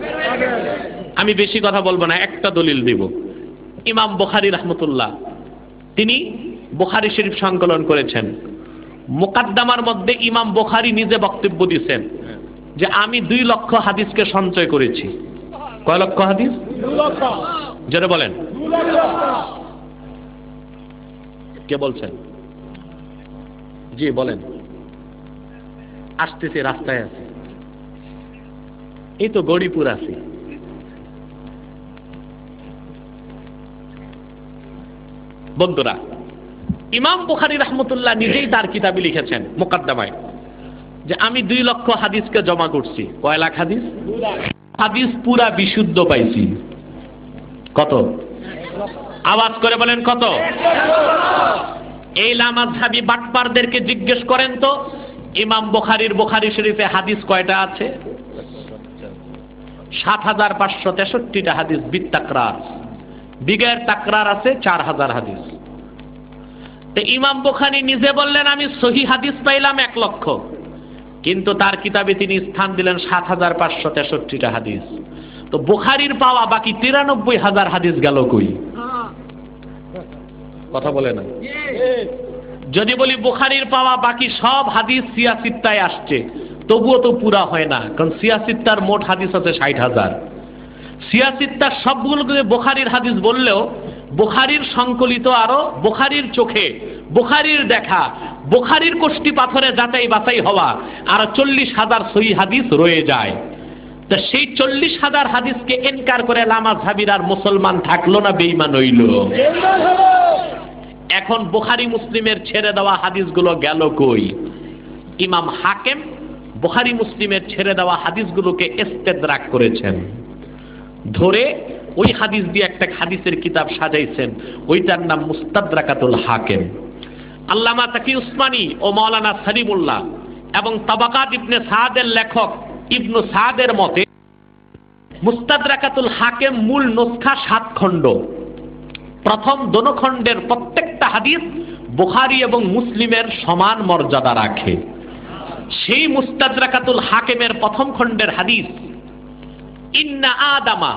আমি বেশি কথা বলবো না, একটা দলিল দিব। ইমাম বুখারী রাহমাতুল্লাহ, তিনি বুখারী শরীফ সংকলন করেছেন। মুকাদ্দামার মধ্যে ইমাম বুখারী নিজে বক্তব্য দিয়েছেন যে আমি 2 লক্ষ হাদিসকে সঞ্চয় করেছি। কয় লক্ষ হাদিস? 2 লক্ষ। জোরে বলেন। 2 লক্ষ। কে বলছেন? জি বলেন। আসতেছে, রাস্তায় আছে, এই তো গড়িপুর আছে। বন্ধুরা, ইমাম বুখারী রাহমাতুল্লাহ নিজেই তার কিতাবে লিখেছেন মুকাদ্দামায় যে আমি 2 লক্ষ হাদিসকে জমা করছি। কয় লাখ হাদিস? 2 লাখ হাদিস পুরা বিশুদ্ধ পাইছি। কত? আওয়াজ করে বলেন কত? এই লামাযহাবী বাটপারদেরকে জিজ্ঞেস করেন তো ইমাম বুখারীর বুখারী শরীফে হাদিস কয়টা আছে? ৭৫৬৩টা হাদিস বিত্তাকরার, বিগের তাকরার আছে 4000 হাদিস। তো ইমাম বুখারী নিজে বললেন আমি সহিহ হাদিস পাইলাম 1 লক্ষ, কিন্তু তার কিতাবে তিনি স্থান দিলেন ৭৫৬৩টা হাদিস। তো বুখারীর পাওয়া বাকি ৯৩,০০০ হাদিস গেল কই? কথা বলে না। যদি বলি বুখারীর পাওয়া বাকি সব হাদিস সিয়াসিত্তায় আসছে, তবুও তো পুরা হয় না, কারণ সিয়াসিত্তার মোট হাদিস আছে ৬০,০০০। সিয়াসিত্তার সবগুলো বুখারীর হাদিস বললেও বুখারীর সংকলিত আরো বুখারীর চোখে, বুখারীর দেখা, বুখারীর কষ্টি পাথরে যাচাই বাছাই হওয়া আর ৪০,০০০ সহিহ হাদিস রয়ে যায়। তা সেই ৪০,০০০ হাদিসকে ইনকার করে লামাযহাবীরা আর মুসলমান থাকলো না বেঈমান হইল? এখন বুখারী মুসলিমের ছেড়ে দেওয়া হাদিসগুলো গেল কই? ইমাম হাকিম বুখারী মুসলিমের ছেড়ে দেওয়া হাদিসগুলোকে ইস্তেদরাক করেছেন, ধরে ওই হাদিস দিয়ে একটা হাদিসের কিতাব সাজাইছেন, ওইটার নাম মুস্তাদরাকাতুল হাকিম। আল্লামা তাকি উসমানী ও মাওলানা সলিমুল্লাহ এবং তাবাকাত ইবনে সাদের লেখক ইবনু সাদের মতে মুস্তাদরাকাতুল হাকিম মূল নুসখা 7 খণ্ড। প্রথম 2 খণ্ডের প্রত্যেকটা হাদিস বুখারী এবং মুসলিমের সমান মর্যাদা রাখে। সেই মুস্তাদরাকাতুল হাকিমের প্রথম খণ্ডের হাদিস, ইন্না আদামা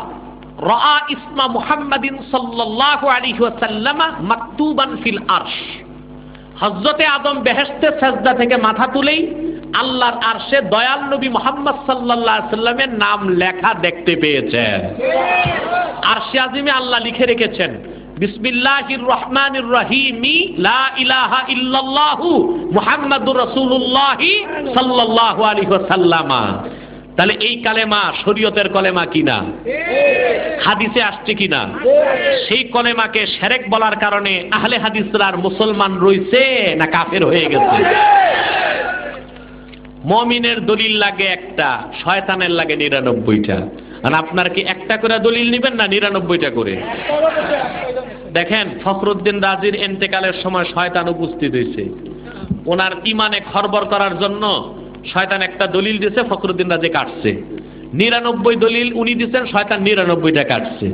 রাআ ইসমা মুহাম্মাদিন সাল্লাল্লাহু আলাইহি ওয়াসাল্লাম মাকতুবান ফিল আরশ। হযরতে আদম বেহেশতে সাজদা থেকে মাথা তুলেই আল্লাহর আরশে দয়াল নবী মুহাম্মদ সাল্লাল্লাহু আলাইহি সাল্লামের নাম লেখা দেখতে পেয়েছেন। আরশে আজিমে আল্লাহ লিখে রেখেছেন বিসমিল্লাহির রহমানির রহিম লা ইলাহা ইল্লাল্লাহু মুহাম্মাদুর রাসূলুল্লাহ সাল্লাল্লাহু আলাইহি ওয়াসাল্লাম। তাহলে এই কালেমা শরীয়তের কলেমা কিনা, হাদিসে আসছে কিনা? সেই কলেমাকে শিরক বলার কারণে আহলে হাদিসরা আর মুসলমান রইছে না কাফের হয়ে গেছে? মুমিনের দলিল লাগে একটা, শয়তানের লাগে 99টা। আর আপনার কি একটা করে দলিল নেবেন না 99টা করে? দেখেন ফখরুদ্দিন রাজির ইন্তেকালের সময় শয়তান উপস্থিত হয়েছে। ওনার ইমানে খরবর করার জন্য শয়তান একটা দলিল দিয়েছে, ফখরুদ্দিন রাজি কাটছে। 99 দলিল উনি দিয়েছেন, শয়তান 99টা কাটছে।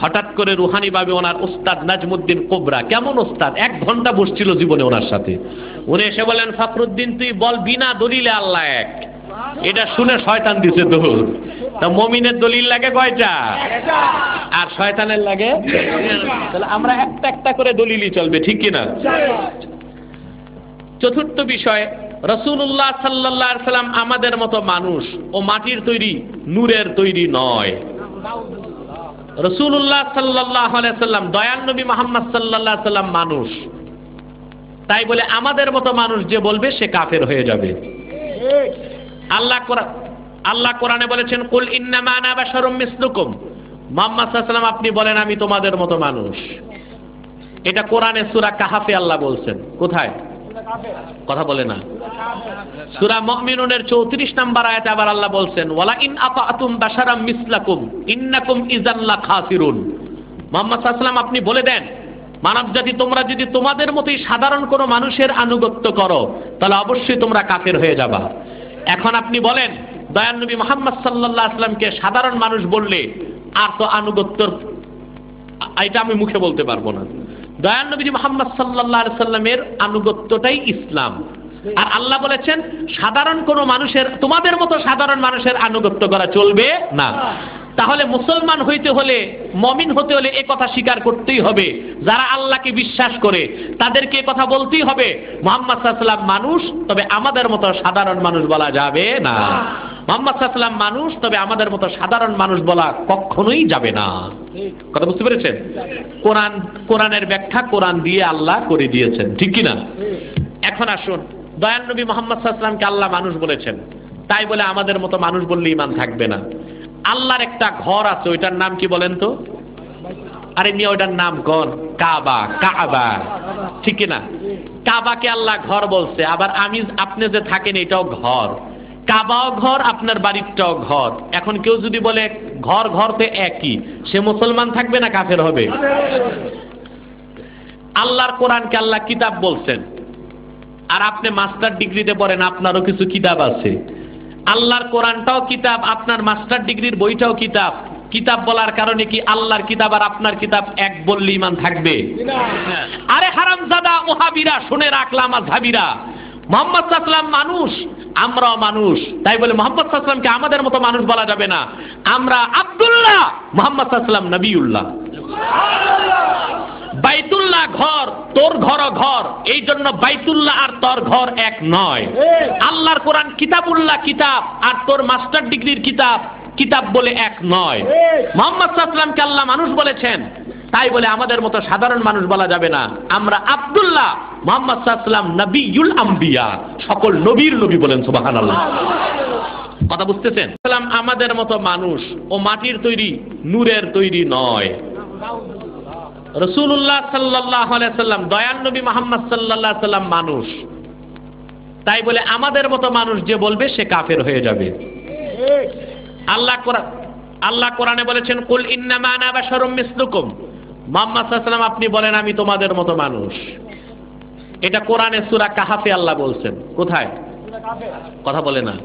হঠাৎ করে রুহানি ভাবে ওনার উস্তাদ নাজমুদ্দিন কোবরা, কেমন উস্তাদ, 1 ঘন্টা বসছিল জীবনে ওনার সাথে। উনি এসে বলেন, ফখরুদ্দিন তুই বল বিনা দলিলে আল্লাহ এক। এটা শুনে শয়তান দিছে দৌড়। তা মুমিনের দলিল লাগে কয়টা আর শয়তানের লাগে? তাহলে আমরা একটা একটা করে দলিলই চলবে, ঠিক কিনা? চতুর্থ বিষয়, রাসূলুল্লাহ সাল্লাল্লাহু আলাইহি সাল্লাম আমাদের মতো মানুষ, ও মাটির তৈরি নূরের তৈরি নয়। রাসূলুল্লাহ সাল্লাল্লাহু আলাইহি সাল্লাম দয়াল নবী মুহাম্মদ সাল্লাল্লাহু আলাইহি সাল্লাম মানুষ, তাই বলে আমাদের মতো মানুষ যে বলবে সে কাফের হয়ে যাবে। আল্লাহ কোরআনে বলেছেন, কুল ইন্নামা আনা বাশারুম মিসলুকুম। মুহাম্মদ সাল্লাল্লাহু আলাইহি সাল্লাম আপনি বলেন আমি তোমাদের মতো মানুষ। এটা কোরআনে সূরা কাহাফে আল্লাহ বলছেন। কোথায়? কথা বলে না। সূরা মুমিনুনের 34 নম্বর আয়াতে আবার আল্লাহ বলছেন, ওয়ালা ইন আতাতুম বাশারাম মিসলাকুম ইন্নাকুম ইযান লা খাসিরুন। মুহাম্মদ সাল্লাল্লাহু আলাইহি সাল্লাম আপনি বলে দেন, মানব জাতি তোমরা যদি তোমাদের মতোই সাধারণ কোনো মানুষের আনুগত্য করো তাহলে অবশ্যই তোমরা কাফের হয়ে যাবা। এখন আপনি বলেন, দয়াল নবী মুহাম্মদ সাল্লাল্লাহু আলাইহি সাল্লামকে সাধারণ মানুষ বললে আর তো আনুগত্য, এটা আমি মুখে বলতে পারবো না। দয়াল নবী মুহাম্মদ সাল্লাল্লাহু আলাইহি সাল্লামের আনুগত্যটাই ইসলাম। আর আল্লাহ বলেছেন সাধারণ কোনো মানুষের, তোমাদের মতো সাধারণ মানুষের আনুগত্য করা চলবে না। তাহলে মুসলমান হইতে হলে, মুমিন হতে হলে এই কথা স্বীকার করতেই হবে, যারা আল্লাহকে বিশ্বাস করে তাদেরকে এই কথা বলতেই হবে, মুহাম্মদ সাল্লাল্লাহু আলাইহি সাল্লাম মানুষ, তবে আমাদের মতো সাধারণ মানুষ বলা যাবে না। মুহাম্মদ সাল্লাল্লাহু আলাইহি সাল্লাম মানুষ, তবে আমাদের মতো সাধারণ মানুষ বলা কখনোই যাবে না। কথা বুঝতে পেরেছেন? কোরআনের ব্যাখ্যা কোরআন দিয়ে আল্লাহ করে দিয়েছেন, ঠিক কি না? এখন আসুন, দয়াল নবী মুহাম্মদ সাল্লাল্লাহু আলাইহি সাল্লামকে আল্লাহ মানুষ বলেছেন, তাই বলে আমাদের মতো মানুষ বললে ঈমান থাকবে না। আল্লাহর একটা ঘর আছে, ওইটার নাম কি বলেন তো? আরে মিয়া, ওইটার নাম ঘর, কাবা। কাবা, ঠিক কি না? কাবাকে আল্লাহ ঘর বলছে, আবার আপনি যে থাকেন এটাও ঘর। কাবাও ঘর, আপনার বাড়িটাও ঘর। এখন কেউ যদি বলে ঘর ঘর তো একই, সে মুসলমান থাকবে না কাফের হবে? আল্লাহর কোরআনকে আল্লাহ কিতাব বলছেন, আর আপনি মাস্টার ডিগ্রিতে পড়েন, আপনারও কিছু কিতাব আছে। আল্লাহর কোরআনটাও কিতাব, আপনার মাস্টার ডিগ্রির বইটাও কিতাব। কিতাব বলার কারণে কি আল্লাহর কিতাব আর আপনার কিতাব এক বললে ঈমান থাকবে? আরে হারামজাদা ওহাবিরা, শুনে রাখলাম আযহাবিরা, মুহাম্মদ সাল্লাল্লাহু আলাইহি সাল্লাম মানুষ, আমরাও মানুষ, তাই বলে মুহাম্মদ সাল্লাল্লাহু আলাইহি সাল্লামকে আমাদের মতো মানুষ বলা যাবে না। আমরা আব্দুল্লাহ, মুহাম্মদ সাল্লাল্লাহু আলাইহি সাল্লাম নবিউল্লাহ। বাইতুল্লাহ ঘর, তোর ঘর ঘর, এই জন্য বাইতুল্লাহ আর তোর ঘর এক নয়। আল্লাহর কোরআন কিতাবুল্লাহ কিতাব, আর তোর মাস্টার ডিগ্রির কিতাব কিতাব বলে এক নয়। মুহাম্মদ সাল্লাল্লাহু আলাইহি সাল্লামকে আল্লাহ মানুষ বলেছেন, তাই বলে আমাদের মতো সাধারণ মানুষ বলা যাবে না। আমরা আব্দুল্লাহ, মুহাম্মদ সাল্লাল্লাহু আলাইহি সাল্লাম নবিউল আম্বিয়া, সকল নবীর নবী বলেন সুবহানাল্লাহ। কথা বুঝতেছেন? সাল্লাম আমাদের মতো মানুষ, ও মাটির তৈরি নূরের তৈরি নয়। রাসূলুল্লাহ সাল্লাল্লাহু আলাইহি সাল্লাম দয়াল নবী মুহাম্মদ সাল্লাল্লাহু আলাইহি সাল্লাম মানুষ, তাই বলে আমাদের মতো মানুষ যে বলবে সে কাফের হয়ে যাবে। আল্লাহ কোরআনে বলেছেন, কুল ইন্নামা আনা বাশারুম মিসলুকুম। মুহাম্মদ সাল্লাল্লাহু আলাইহি সাল্লাম আপনি বলেন আমি তোমাদের মতো মানুষ। এটা কোরআনে সূরা কাহাফে আল্লাহ বলছেন। কোথায়? কথা বলে না।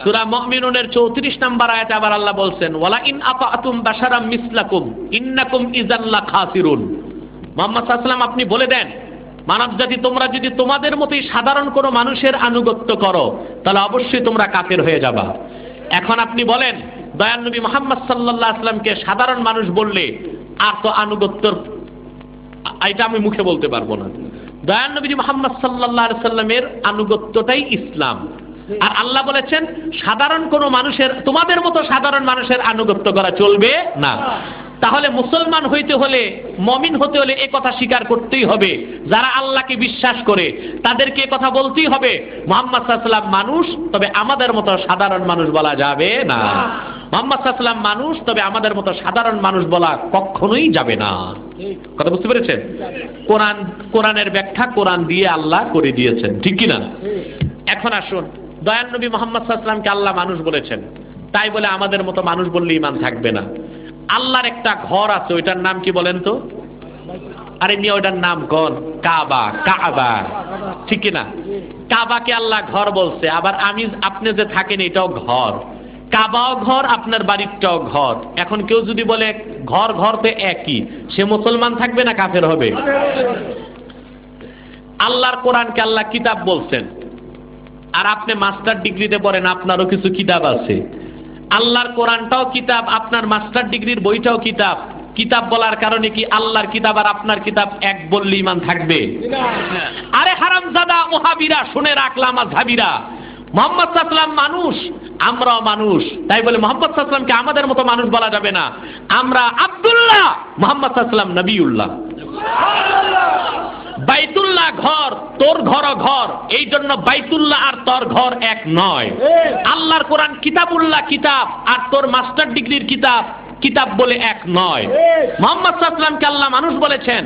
সূরা মুমিনুনের 34 নম্বর আয়াতে আবার আল্লাহ বলছেন, ওয়ালা ইন আতাতুম বাশারাম মিসলাকুম ইন্নাকুম ইযান লা খাসিরুন। মুহাম্মদ সাল্লাল্লাহু আলাইহি সাল্লাম আপনি বলে দেন, মানব জাতি তোমরা যদি তোমাদের মতোই সাধারণ কোনো মানুষের আনুগত্য করো তাহলে অবশ্যই তোমরা কাফের হয়ে যাবা। এখন আপনি বলেন, দয়াল নবী মুহাম্মদ সাল্লাল্লাহু আলাইহি সাল্লামকে সাধারণ মানুষ বললে আর তো আনুগত্যর, এটা আমি মুখে বলতে পারবো না। দয়াল নবী মুহাম্মদ সাল্লাল্লাহু আলাইহি সাল্লামের আনুগত্যটাই ইসলাম। আর আল্লাহ বলেছেন সাধারণ কোন মানুষের, তোমাদের মতো সাধারণ মানুষের আনুগত্য করা চলবে না। তাহলে মুসলমান হইতে হলে, মুমিন হতে হলে এই কথা স্বীকার করতেই হবে, যারা আল্লাহকে বিশ্বাস করে তাদেরকে এই কথা বলতেই হবে মুহাম্মদ সাল্লাল্লাহু আলাইহি ওয়াসাল্লাম মানুষ, তবে আমাদের মতো সাধারণ মানুষ বলা যাবে না। মুহাম্মদ সাল্লাল্লাহু আলাইহি ওয়াসাল্লাম মানুষ, তবে আমাদের মতো সাধারণ মানুষ বলা কখনোই যাবে না। কথা বুঝতে পেরেছেন? কোরআনের ব্যাখ্যা কোরআন দিয়ে আল্লাহ করে দিয়েছেন, ঠিক কি না? এখন আসুন, দয়াল নবী মুহাম্মদ সাল্লাল্লাহু আলাইহি ওয়াসাল্লামকে আল্লাহ মানুষ বলেছেন, তাই বলে আমাদের মতো মানুষ বললে ঈমান থাকবে না। আল্লাহর একটা ঘর আছে, ওইটার নাম কি বলেন তো? আরে মিয়া, ওইটার নাম কোন? কাবা। কাবা, ঠিক কি না? কাবাকে আল্লাহ ঘর বলছে, আবার আপনি যে থাকেন এটাও ঘর। কাবাও ঘর, আপনার বাড়িটাও ঘর। এখন কেউ যদি বলে ঘর ঘর তো একই, সে মুসলমান থাকবে না কাফের হবে? আল্লাহর কোরআনকে আল্লাহ কিতাব বলছেন, আর আপনি মাস্টার ডিগ্রিতে পড়েন, আপনারও কিছু কিতাব আছে। আল্লাহর কোরআনটাও কিতাব, আপনার মাস্টার ডিগ্রির বইটাও কিতাব। কিতাব বলার কারণে কি আল্লাহর কিতাব আর আপনার কিতাব এক বললে ঈমান থাকবে? আরে হারামজাদা ওহাবিরা, শুনে রাখলাম আযহাবিরা, মুহাম্মদ সাল্লাল্লাহু আলাইহি ওয়াসাল্লাম মানুষ, আমরাও মানুষ, তাই বলে মুহাম্মদ সাল্লাল্লাহু আলাইহি ওয়াসাল্লামকে আমাদের মতো মানুষ বলা যাবে না। আমরা আব্দুল্লাহ, মুহাম্মদ সাল্লাল্লাহু আলাইহি ওয়াসাল্লাম নবিউল্লাহ। বাইতুল্লাহ ঘর, তোর ঘরও ঘর, এই জন্য বাইতুল্লাহ আর তোর ঘর এক নয়। আল্লাহর কোরআন কিতাবুল্লাহ কিতাব, আর তোর মাস্টার ডিগ্রির কিতাব কিতাব বলে এক নয়। মুহাম্মদ সাল্লাল্লাহু আলাইহি ওয়াসাল্লামকে আল্লাহ মানুষ বলেছেন,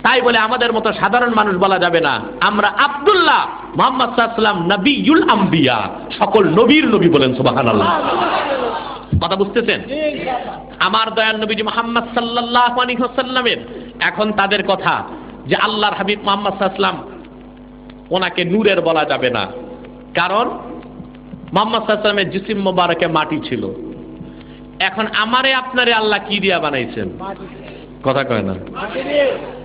তাই বলে আমাদের মতো সাধারণ মানুষ বলা যাবে না। আমরা আব্দুল্লাহ, মুহাম্মদ সাল্লাল্লাহু আলাইহি ওয়াসাল্লাম নবিয়ুল আম্বিয়া, সকল নবীর নবী বলেন সুবহানাল্লাহ। কথা বুঝতেছেন? আমার দয়াল নবী মুহাম্মদ সাল্লাল্লাহু আলাইহি ওয়াসাল্লামের এখন তাদের কথা যে আল্লাহর হাবিব মুহাম্মদ সাল্লাল্লাহু আলাইহি ওয়াসাল্লাম, ওনাকে নূরের বলা যাবে না, কারণ মুহাম্মদ সাল্লাল্লাহু আলাইহি ওয়াসাল্লামের জিসিম মোবারকে মাটি ছিল। এখন আমারে আপনারে আল্লাহ কি দিয়া বানাইছেন? কথা কয় না,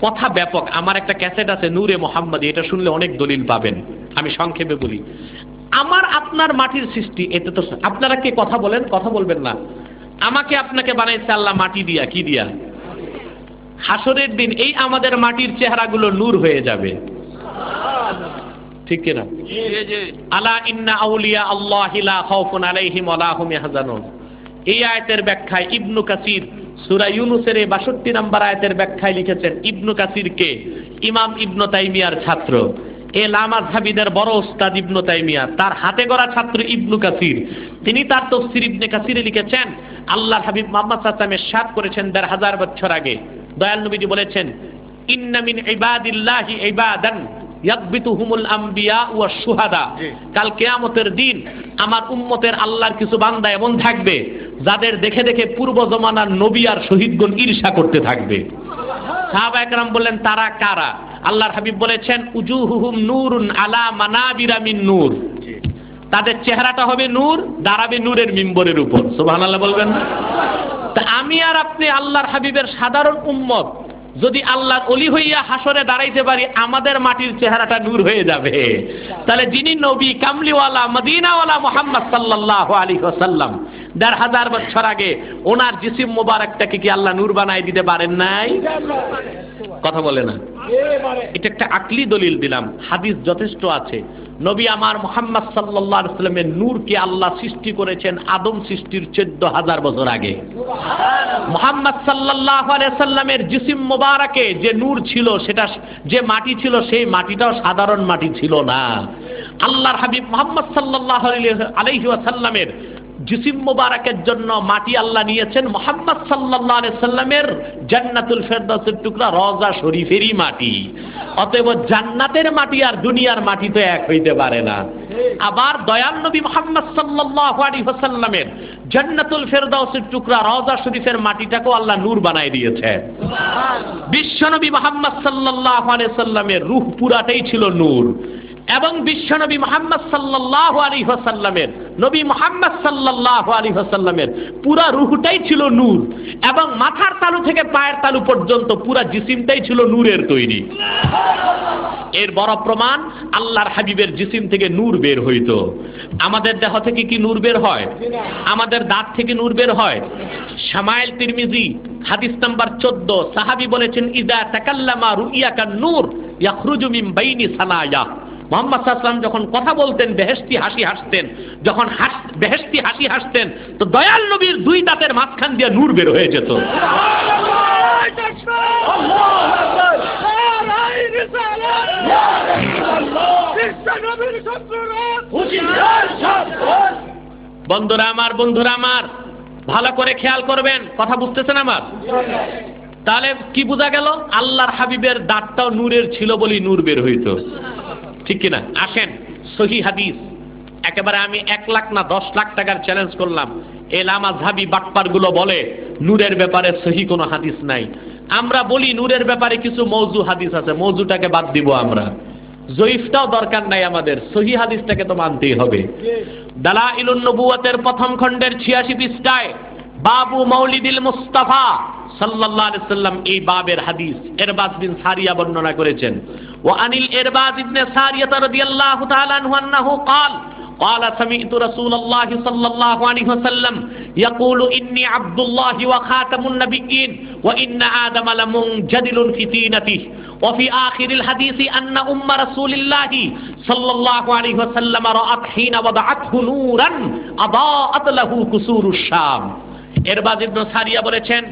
কথা ব্যাপক। আমার একটা ক্যাসেট আছে নূরে মোহাম্মদী, এটা শুনলে অনেক দলিল পাবেন। আমি সংক্ষেপে বলি, আমার আপনার মাটির সৃষ্টি, এতে তো আপনারা কে কথা বলেন? কথা বলবেন না। আমাকে আপনাকে বানাইছে আল্লাহ মাটি দিয়া, কি দিয়া? হাসরের দিন এই আমাদের মাটির চেহারাগুলো নূর হয়ে যাবে, ঠিক কিনা? আলা ইন্না আউলিয়া আল্লাহি লা খাউফুন আলাইহিম ওয়া লা হুম ইয়াহজানুন। এই আয়াতের ব্যাখ্যায় ইবনু কাসির সূরা ইউনূসের 62 নম্বর আয়াতের ব্যাখ্যায় লিখেছেন, ইবনু কাসির কে? ইমাম ইবনু তাইমিয়ার ছাত্র, এ লামাযহাবীদের বড় ওস্তাদ ইবনু তাইমিয়া, তার হাতে গড়া ছাত্র ইবনু কাসির। তিনি তার তাফসীর ইবনে কাসিরে লিখেছেন, আল্লাহর হাবিব মুহাম্মদ সাল্লাল্লাহু আলাইহি ওয়াসাল্লাম ইরশাদ করেছেন ১৫০০ বছর আগে, দয়াল নবীজি বলেছেন, ইন্না মিন ইবাদিল্লাহি ইবাদান ইয়াকবিতুহুমুল আম্বিয়া ওয়াশ শুহাদা। কাল কিয়ামতের দিন আমার উম্মতের আল্লাহর কিছু বান্দা এমন থাকবে যাদের দেখে দেখে পূর্ব জমানার নবী আর শহীদগণ ঈর্ষা করতে থাকবে। সাহাবায়ে কেরাম বললেন, তারা কারা? আল্লাহর হাবিব বলেছেন, উজুহুহুম নূরুন আলা মানাবিরা মিন নূর। তাদের চেহারাটা হবে নূর, দাঁড়াবে নূরের মিম্বরের উপর। সুবহানাল্লাহ বলবেন না? তা আমি আর আপনি আল্লাহর হাবিবের সাধারণ উম্মত যদি আল্লাহর ওলি হইয়া হাসরে দাঁড়াইতে পারি, আমাদের মাটির চেহারাটা নূর হয়ে যাবে। তাহলে যিনি নবী কামলিওয়ালা মদিনাওয়ালা মুহাম্মদ সাল্লাল্লাহু আলাইহি ওয়াসাল্লাম ১৫০০ বছর আগে, ওনার জিসিম মোবারকটাকে কি আল্লাহ নূর বানাই দিতে পারেন নাই? কথা বলে না। এটা একটা আকলি দলিল দিলাম, হাদিস যথেষ্ট আছে। নবী আমার মুহাম্মদ সাল্লাল্লাহু আলাইহি ওয়াসাল্লামের নূরকে আল্লাহ সৃষ্টি করেছেন আদম সৃষ্টির ১৪০০০ বছর আগে। মুহাম্মদ সাল্লাল্লাহু আলাইহি ওয়াসাল্লামের জিসিম মোবারকে যে নূর ছিল, সেটা যে মাটি ছিল, সেই মাটিটাও সাধারণ মাটি ছিল না। আল্লাহর হাবিব মুহাম্মদ সাল্লাল্লাহু আলাইহি ওয়াসাল্লামের জিসিম মোবারকের জন্য মাটি আল্লাহ নিয়েছেন মুহাম্মদ সাল্লাল্লাহু আলাইহি ওয়াসাল্লামের জান্নাতুল ফেরদাউসের টুকরা রওজা শরীফেরই মাটি। অতএব জান্নাতের মাটি আর দুনিয়ার মাটি তো এক হইতে পারে না। আবার দয়াল নবী মুহাম্মদ সাল্লাল্লাহু আলাইহি ওয়াসাল্লামের জান্নাতুল ফেরদাউসের টুকরা রওজা শরীফের মাটিটাকেও আল্লাহ নূর বানায় দিয়েছে। বিশ্বনবী মুহাম্মদ সাল্লাল্লাহু আলাইহি ওয়াসাল্লামের রূহ পুরাটাই ছিল নূর, এবং বিশ্বনবী মুহাম্মদ সাল্লাল্লাহু আলাইহি ওয়াসাল্লামের নবী মুহাম্মদ সাল্লাল্লাহু আলাইহি ওয়াসাল্লামের পুরা রূহটাই ছিল নূর, এবং মাথার তালু থেকে পায়ের তালু পর্যন্ত পুরা জিসিমটাই ছিল নূরের তৈরি। এর বড় প্রমাণ আল্লাহর হাবিবের জিসিম থেকে নূর বের হইতো। আমাদের দেহ থেকে কি নূর বের হয়? আমাদের দাঁত থেকে নূর বের হয়? শামাইল তিরমিজি হাদিস নাম্বার 14, সাহাবী বলেছেন, ইযা তাকাল্লামা রুইয়া কান নূর ইয়াখরুজু মিন বাইনি সানায়া। মুহাম্মদ সাল্লাল্লাহু আলাইহি ওয়াসাল্লাম যখন কথা বলতেন বেহেশতি হাসি হাসতেন, যখন বেহেশতি হাসি হাসতেন তো দয়াল নবীর দুই দাঁতের মাঝখান দিয়ে নূর বের হয়ে যেত। বন্ধুরা আমার ভালো করে খেয়াল করবেন, কথা বুঝতেছেন আমার? তাহলে কি বোঝা গেল? আল্লাহর হাবিবের দাঁতটাও নূরের ছিল বলেই নূর বের হইতো, ঠিক কিনা? আসেন সহিহ হাদিস, একেবারে আমি 1 লাখ না 10 লাখ টাকার চ্যালেঞ্জ করলাম, এই লামাযহাবী বাটপার গুলো বলে নূরের ব্যাপারে সহিহ কোনো হাদিস নাই। আমরা বলি নূরের ব্যাপারে কিছু মওযু হাদিস আছে, মওযুটাকে বাদ দিব আমরা, জয়ীফটাও দরকার নাই আমাদের, সহিহ হাদিসটাকে তো মানতেই হবে। দালাইলুন নবুওয়াতের প্রথম খণ্ডের 86 পৃষ্ঠায় বাবু মাউলিদিল মুস্তাফা সাল্লাল্লাহু আলাইহি ওয়াসাল্লাম এই বাবের হাদিস ইরবাদ বিন সারিয়া বর্ণনা করেছেন। ওয়া আনিল ইরবাদ ইবনে সারিয়া রাদিয়াল্লাহু তাআলা আনহু আন্নাহু قال قال سمعت رسول الله صلى الله عليه وسلم يقول إني عبد الله وخاتم النبيين وإن آدم لمنجدل في طينته وفي آخر الحديث أن أم رسول الله صلى الله عليه وسلم رأت حين وضعته نورا أضاءت له كسور الشام। ইরবাদ ইবনে সারিয়া বলেছেন,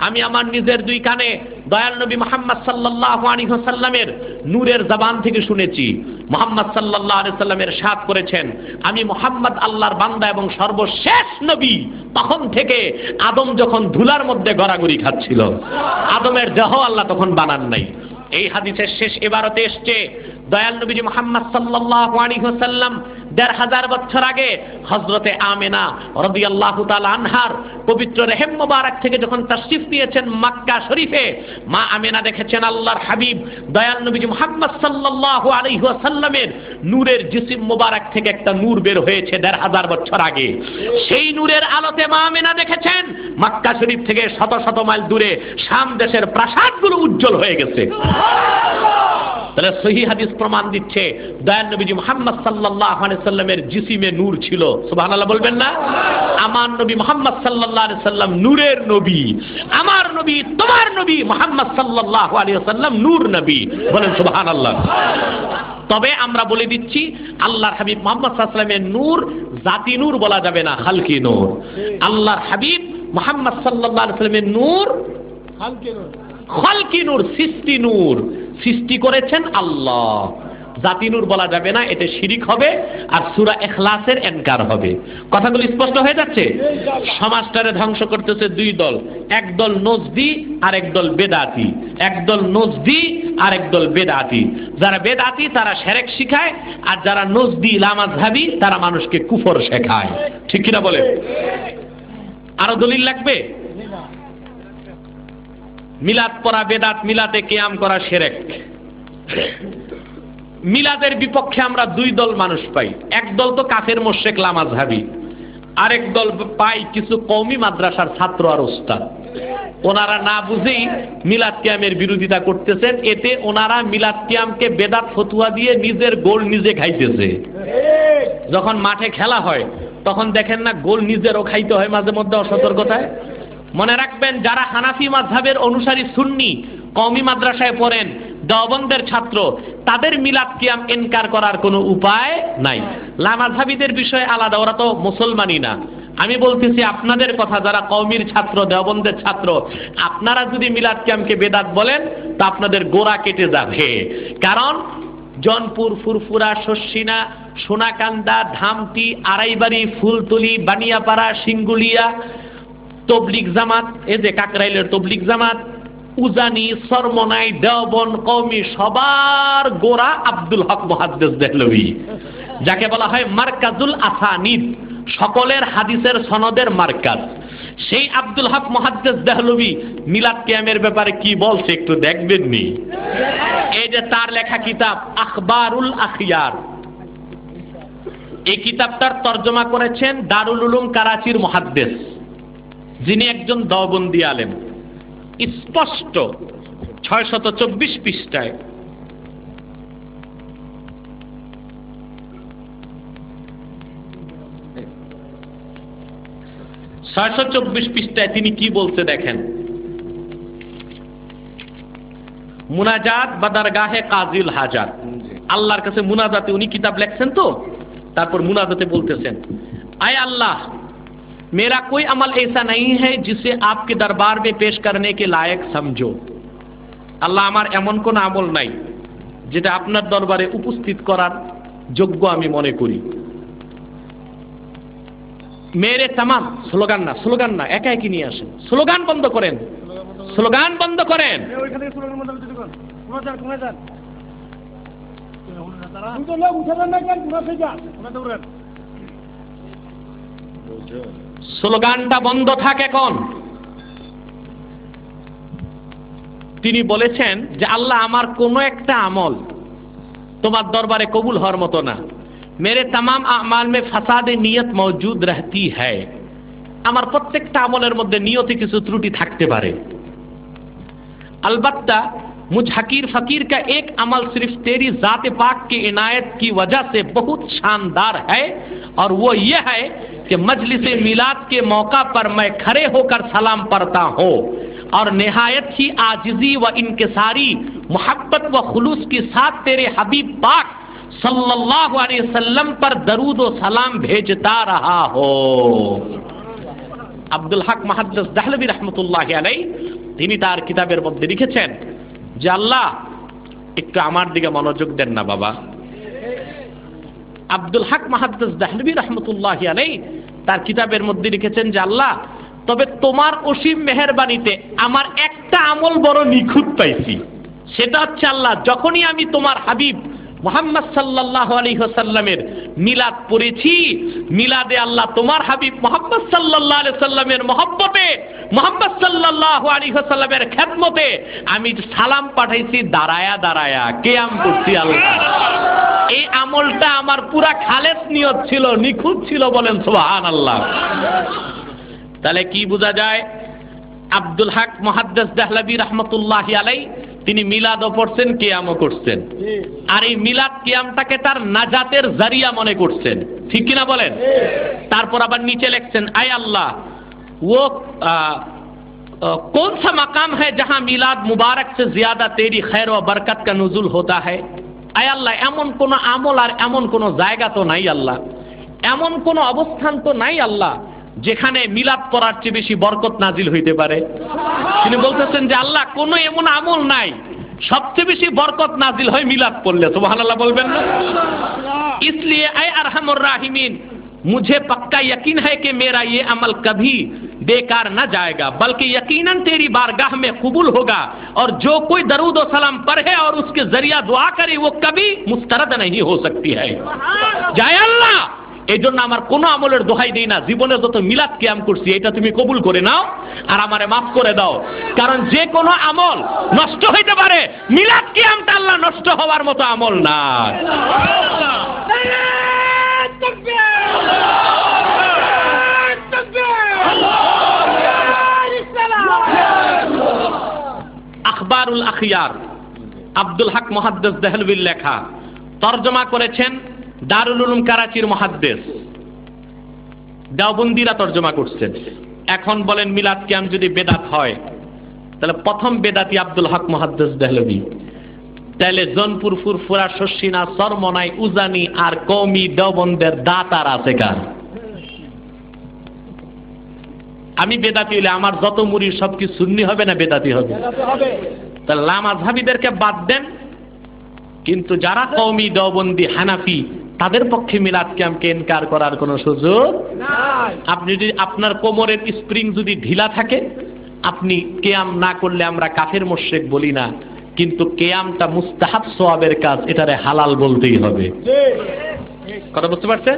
আমি আমার নিজের দুই কানে দয়াল নবী মুহাম্মদ সাল্লাল্লাহু আলাইহি ওয়াসাল্লামের নূরের জবান থেকে শুনেছি। মুহাম্মদ সাল্লাল্লাহু আলাইহি ওয়াসাল্লামের সাথ করেছেন, আমি মুহাম্মদ আল্লাহর বান্দা এবং সর্বশেষ নবী তখন থেকে আদম যখন ধুলার মধ্যে গড়াগড়ি খাচ্ছিল, আদমের দেহ আল্লাহ তখন বানান নাই। এই হাদিসের শেষ ইবারতে এসেছে দয়াল নবী মুহাম্মদ সাল্লাল্লাহু আলাইহি ওয়াসাল্লাম ১৫০০ বছর আগে হযরতে আমেনা রাদিয়াল্লাহু তাআলা আনহার পবিত্র রেহেম মোবারক থেকে যখন তাশরিফ নিয়েছেন মক্কা শরীফে, মা আমেনা দেখেছেন আল্লাহর হাবিব দয়াল নবী মুহাম্মদ সাল্লাল্লাহু আলাইহি ওয়াসাল্লামের নূরের জিসিম মোবারক থেকে একটা নূর বের হয়েছে ১৫০০ বছর আগে। সেই নূরের আলোতে মা আমেনা দেখেছেন মক্কা শরীফ থেকে শত শত মাইল দূরে শাম দেশের প্রাসাদগুলো উজ্জ্বল হয়ে গেছে। তাহলে সহিহ হাদিস প্রমাণ দিচ্ছে দয়াল নবী মুহাম্মদ সাল্লাল্লাহু আলাইহি ওয়াসাল্লামের জিসিমে নূর ছিল। সুবহানাল্লাহ বলবেন না? আমার নবী মুহাম্মদ সাল্লাল্লাহু আলাইহি ওয়াসাল্লাম নূরের নবী, আমার নবী তোমার নবী মুহাম্মদ সাল্লাল্লাহু আলাইহি ওয়াসাল্লাম নূর নবী, বলেন সুবহানাল্লাহ। তবে আমরা বলে দিচ্ছি আল্লাহর হাবিব মুহাম্মদ সাল্লাল্লাহু আলাইহি ওয়াসাল্লামের নূর জাতি নূর বলা যাবে না, খালকি নূর। আল্লাহর হাবিব মুহাম্মদ সাল্লাল্লাহু আলাইহি ওয়াসাল্লামের নূর খালকি নূর, সৃষ্টি নূর, সৃষ্টি করেছেন আল্লাহ। জাতি নূর বলা যাবে না, এতে শিরিক হবে আর সূরা ইখলাসের ইনকার হবে। কথাগুলো স্পষ্ট হয়ে যাচ্ছে? সমাজটারে ধ্বংস করতেছে দুই দল, একদল নজদি আর একদল বেদাতি, একদল নজদি আর একদল বেদাতি। যারা বেদাতি তারা শিরক শিখায়, আর যারা নজদি লামাযহাবী তারা মানুষকে কুফর শেখায়, ঠিক কিনা বলে? আরো দলিল লাগবে? মিলাদ পড়া বেদাত, মিলাদে কিয়াম করা শিরক। মিলাদের বিপক্ষে আমরা দুই দল মানুষ পাই, একদল তো কাফের মুশরিক লামাযহাবী, আরেক দল পাই কিছু কওমি মাদ্রাসার ছাত্র আর ওস্তাদ। ওনারা না বুঝেই মিলাদ কিয়ামের বিরোধিতা করতেছেন, এতে ওনারা মিলাদ কিয়ামকে বেদাত ফতুয়া দিয়ে নিজের গোল নিজে খাইতেছে। যখন মাঠে খেলা হয় তখন দেখেন না গোল নিজেরও খাইতে হয় মাঝে মধ্যে অসতর্কতায়। মনে রাখবেন, যারা হানাফি মাযহাবের অনুসারী সুন্নি কওমি মাদ্রাসায় পড়েন, দেওবন্দের ছাত্র, তাদের মিলাদ কিয়াম ইনকার করার কোনো উপায় নাই। লামাযহাবীদের বিষয়ে আলাদা, ওরা তো মুসলমানই না। আমি বলতেছি আপনাদের কথা, যারা কওমির ছাত্র, দেওবন্দের ছাত্র, আপনারা যদি মিলাদ কিয়ামকে বেদাত বলেন তা আপনাদের গোড়া কেটে যাবে। কারণ জনপুর, ফুরফুরা, শস্যিনা, সোনাকান্দা, ধামটি, আড়াইবাড়ি, ফুলতলি, বানিয়াপাড়া, সিঙ্গুলিয়া তবলিগ জামাত, এই যে কাকরাইলের তবলিগ জামাত, উজানি, সরমনাই, দেওবন্দ, কওমি, সবার গোড়া আব্দুল হক মুহাদ্দিস দেহলভী, যাকে বলা হয় মারকাজুল আসানিদ, সকলের হাদিসের সনদের মারকাজ। সেই আব্দুল হক মুহাদ্দিস দেহলভী মিলাদ কিয়ামের ব্যাপারে কি বলছে একটু দেখবেন নি? এই যে তার লেখা কিতাব আখবারুল আখিয়ার, এই কিতাবটার তর্জমা করেছেন দারুল উলুম কারাচির মুহাদ্দিস, যিনি একজন দেওবন্দি আলেম। স্পষ্ট 624 পৃষ্ঠায় 624 পৃষ্ঠায় তিনি কি বলতে দেখেন। মুনাজাত বাদারগাহে কাজিল হাজাত, আল্লাহর কাছে মুনাজাতে উনি কিতাব লেখছেন তো, তারপর মুনাজাতে বলতেছেন, आय अल्लाह मेरा कोई अमल ऐसा नहीं है जिसे आपके दरबार में पेश करने के लायक समझो। আল্লাহ আমার এমন কোন আমল নাই যেটা আপনার দরবারে উপস্থিত করার যোগ্য আমি মনে করি। মেরে তামাম স্লোগান না একা একই নিয়ে আসেন, স্লোগান বন্ধ করেন, স্লোগান বন্ধ করেন। স্লোগানটা বন্ধ থাক এখন। তিনি বলেছেন যে আল্লাহ আমার কোন একটা আমল তোমার দরবারে কবুল হওয়ার মতো না। मेरे तमाम आमाल में फसाद नियत मौजूद रहती है। আমার প্রত্যেকটা আমলের মধ্যে নিয়তে কিছু ত্রুটি থাকতে পারে। अलबत्ता मुझ हकीर फकीर का एक अमल सिर्फ तेरी जात पाक की इनायत की वजह से बहुत शानदार है, और वो ये है कि मजलिस मिलाद के मौका पर मैं खड़े होकर सलाम पढ़ता हूँ और निहायत ही आजिजी व इनकिसारी मोहब्बत व खुलूस के साथ तेरे हबीब पाक सल्लल्लाहु अलैहि वसल्लम पर दरूद व सलाम भेजता रहा हो। আব্দুল হক মুহাদ্দিস দেহলভী রহমতুল্লাহি আলাইহি তিনি তার কিতাবের মধ্যে লিখেছেন যে আল্লাহ একটু আমার দিকে মনোযোগ দেন না বাবা। আব্দুল হক মুহাদ্দিস দেহলভী রহমতুল্লাহি আলাইহি তার কিতাবের মধ্যে লিখেছেন যে আল্লাহ তবে তোমার অসীম মেহেরবানিতে আমার একটা আমল বড় নিখুঁত পাইছি, সেটা হচ্ছে আল্লাহ যখনই আমি তোমার হাবিব মুহাম্মদ সাল্লাল্লাহু আলাইহি ওয়াসাল্লামের মিলাদ পড়েছি, মিলাদে আল্লাহ তোমার হাবিব মুহাম্মদ সাল্লাল্লাহু আলাইহি ওয়াসাল্লামের মহব্বতে, মুহাম্মদ সাল্লাল্লাহু আলাইহি ওয়াসাল্লামের খেদমতে আমি সালাম পাঠাইছি দাঁড়ায়া দাঁড়ায়া, কিয়াম করছি আল্লাহ। এই আমলটা আমার পুরা খালেস নিয়ত ছিল, নিখুঁত ছিল, বলেন সুবহানাল্লাহ। তাহলে কি বোঝা যায়? আব্দুল হক মুহাদ্দিস দেহলভী রহমতুল্লাহি আলাইহি তিনি মিলাদও পড়ছেন, কিয়ামও করছেন, আর এই মিলাদ কিয়ামটাকে তার নাজাতের জারিয়া মনে করছেন, ঠিক কিনা বলেন? তারপর আবার নিচে লিখছেন আয় আল্লাহ वो कौन सा मकाम है जहां मिलाद मुबारक से ज्यादा तेरी खैर व बरकत का नुजुल होता है। আয় আল্লাহ এমন কোন আমল আর এমন কোন জায়গা তো নাই আল্লাহ, এমন কোন অবস্থান তো নাই আল্লাহ যেখানে মিলাদ পড়ার চেয়ে বেশি বরকত নাজিল হইতে পারে। তিনি বলতেছেন যে আল্লাহ কোন এমন আমল নাই সবচেয়ে বেশি বরকত নাজিল হয় মিলাদ পড়লে, সুবহানাল্লাহ বলবেন না? इसलिए ऐ अरहमुर राहिमीन मुझे पक्का यकीन है कि मेरा ये अमल कभी बेकार न जाएगा, बल्कि यकीनन तेरी बारगाह में कबूल होगा, और जो कोई दरूद और सलाम पढ़े और उसके जरिया दुआ करे वो कभी मुस्तरद नहीं हो सकती है। जय अल्लाह। এই জন্য আমার কোনো আমলের দোহাই দেই না, জীবনে যত মিলাদ কিয়াম করছি এটা তুমি কবুল করে নাও আর আমারে মাফ করে দাও, কারণ যে কোনো আমল নষ্ট হইতে পারে, মিলাদ কিয়ামটা আল্লাহ নষ্ট হওয়ার মতো আমল না। আখবারুল আখিয়ার আব্দুল হক মুহাদ্দিস দেহলভীর লেখা, তরজমা করেছেন দারুল উলুম কারাচির মুহাদ্দিস, দেওবন্দিরা তরজমা করছেন। এখন বলেন মিলাদ কিয়াম যদি বেদাত হয় তাহলে প্রথম বেদাতি আব্দুল হক মুহাদ্দিস দেহলভী, তাহলে জনপুর ফুরফুরা শশিনা সরমনাই উজানি আর কওমি দেওবন্দের দাতার আছে কার? আমি বেদাতি হইলে আমার যত মুরিদ সব কি সুন্নি হবে না বেদাতি হবে? তাহলে লামাযহাবীদেরকে বাদ দেন, কিন্তু যারা কওমি দেওবন্দি হানাফি তাদের পক্ষে মিলাদ কিয়ামকে ইনকার করার কোনো সুযোগ নাই। আপনি যদি আপনার কোমরের স্প্রিং যদি ঢিলা থাকে আপনি কিয়াম না করলে আমরা কাফের মুশরিক বলি না, কিন্তু কিয়ামটা মুস্তাহাব সওয়াবের কাজ, এটারে হালাল বলতেই হবে। কথা বুঝতে পারছেন?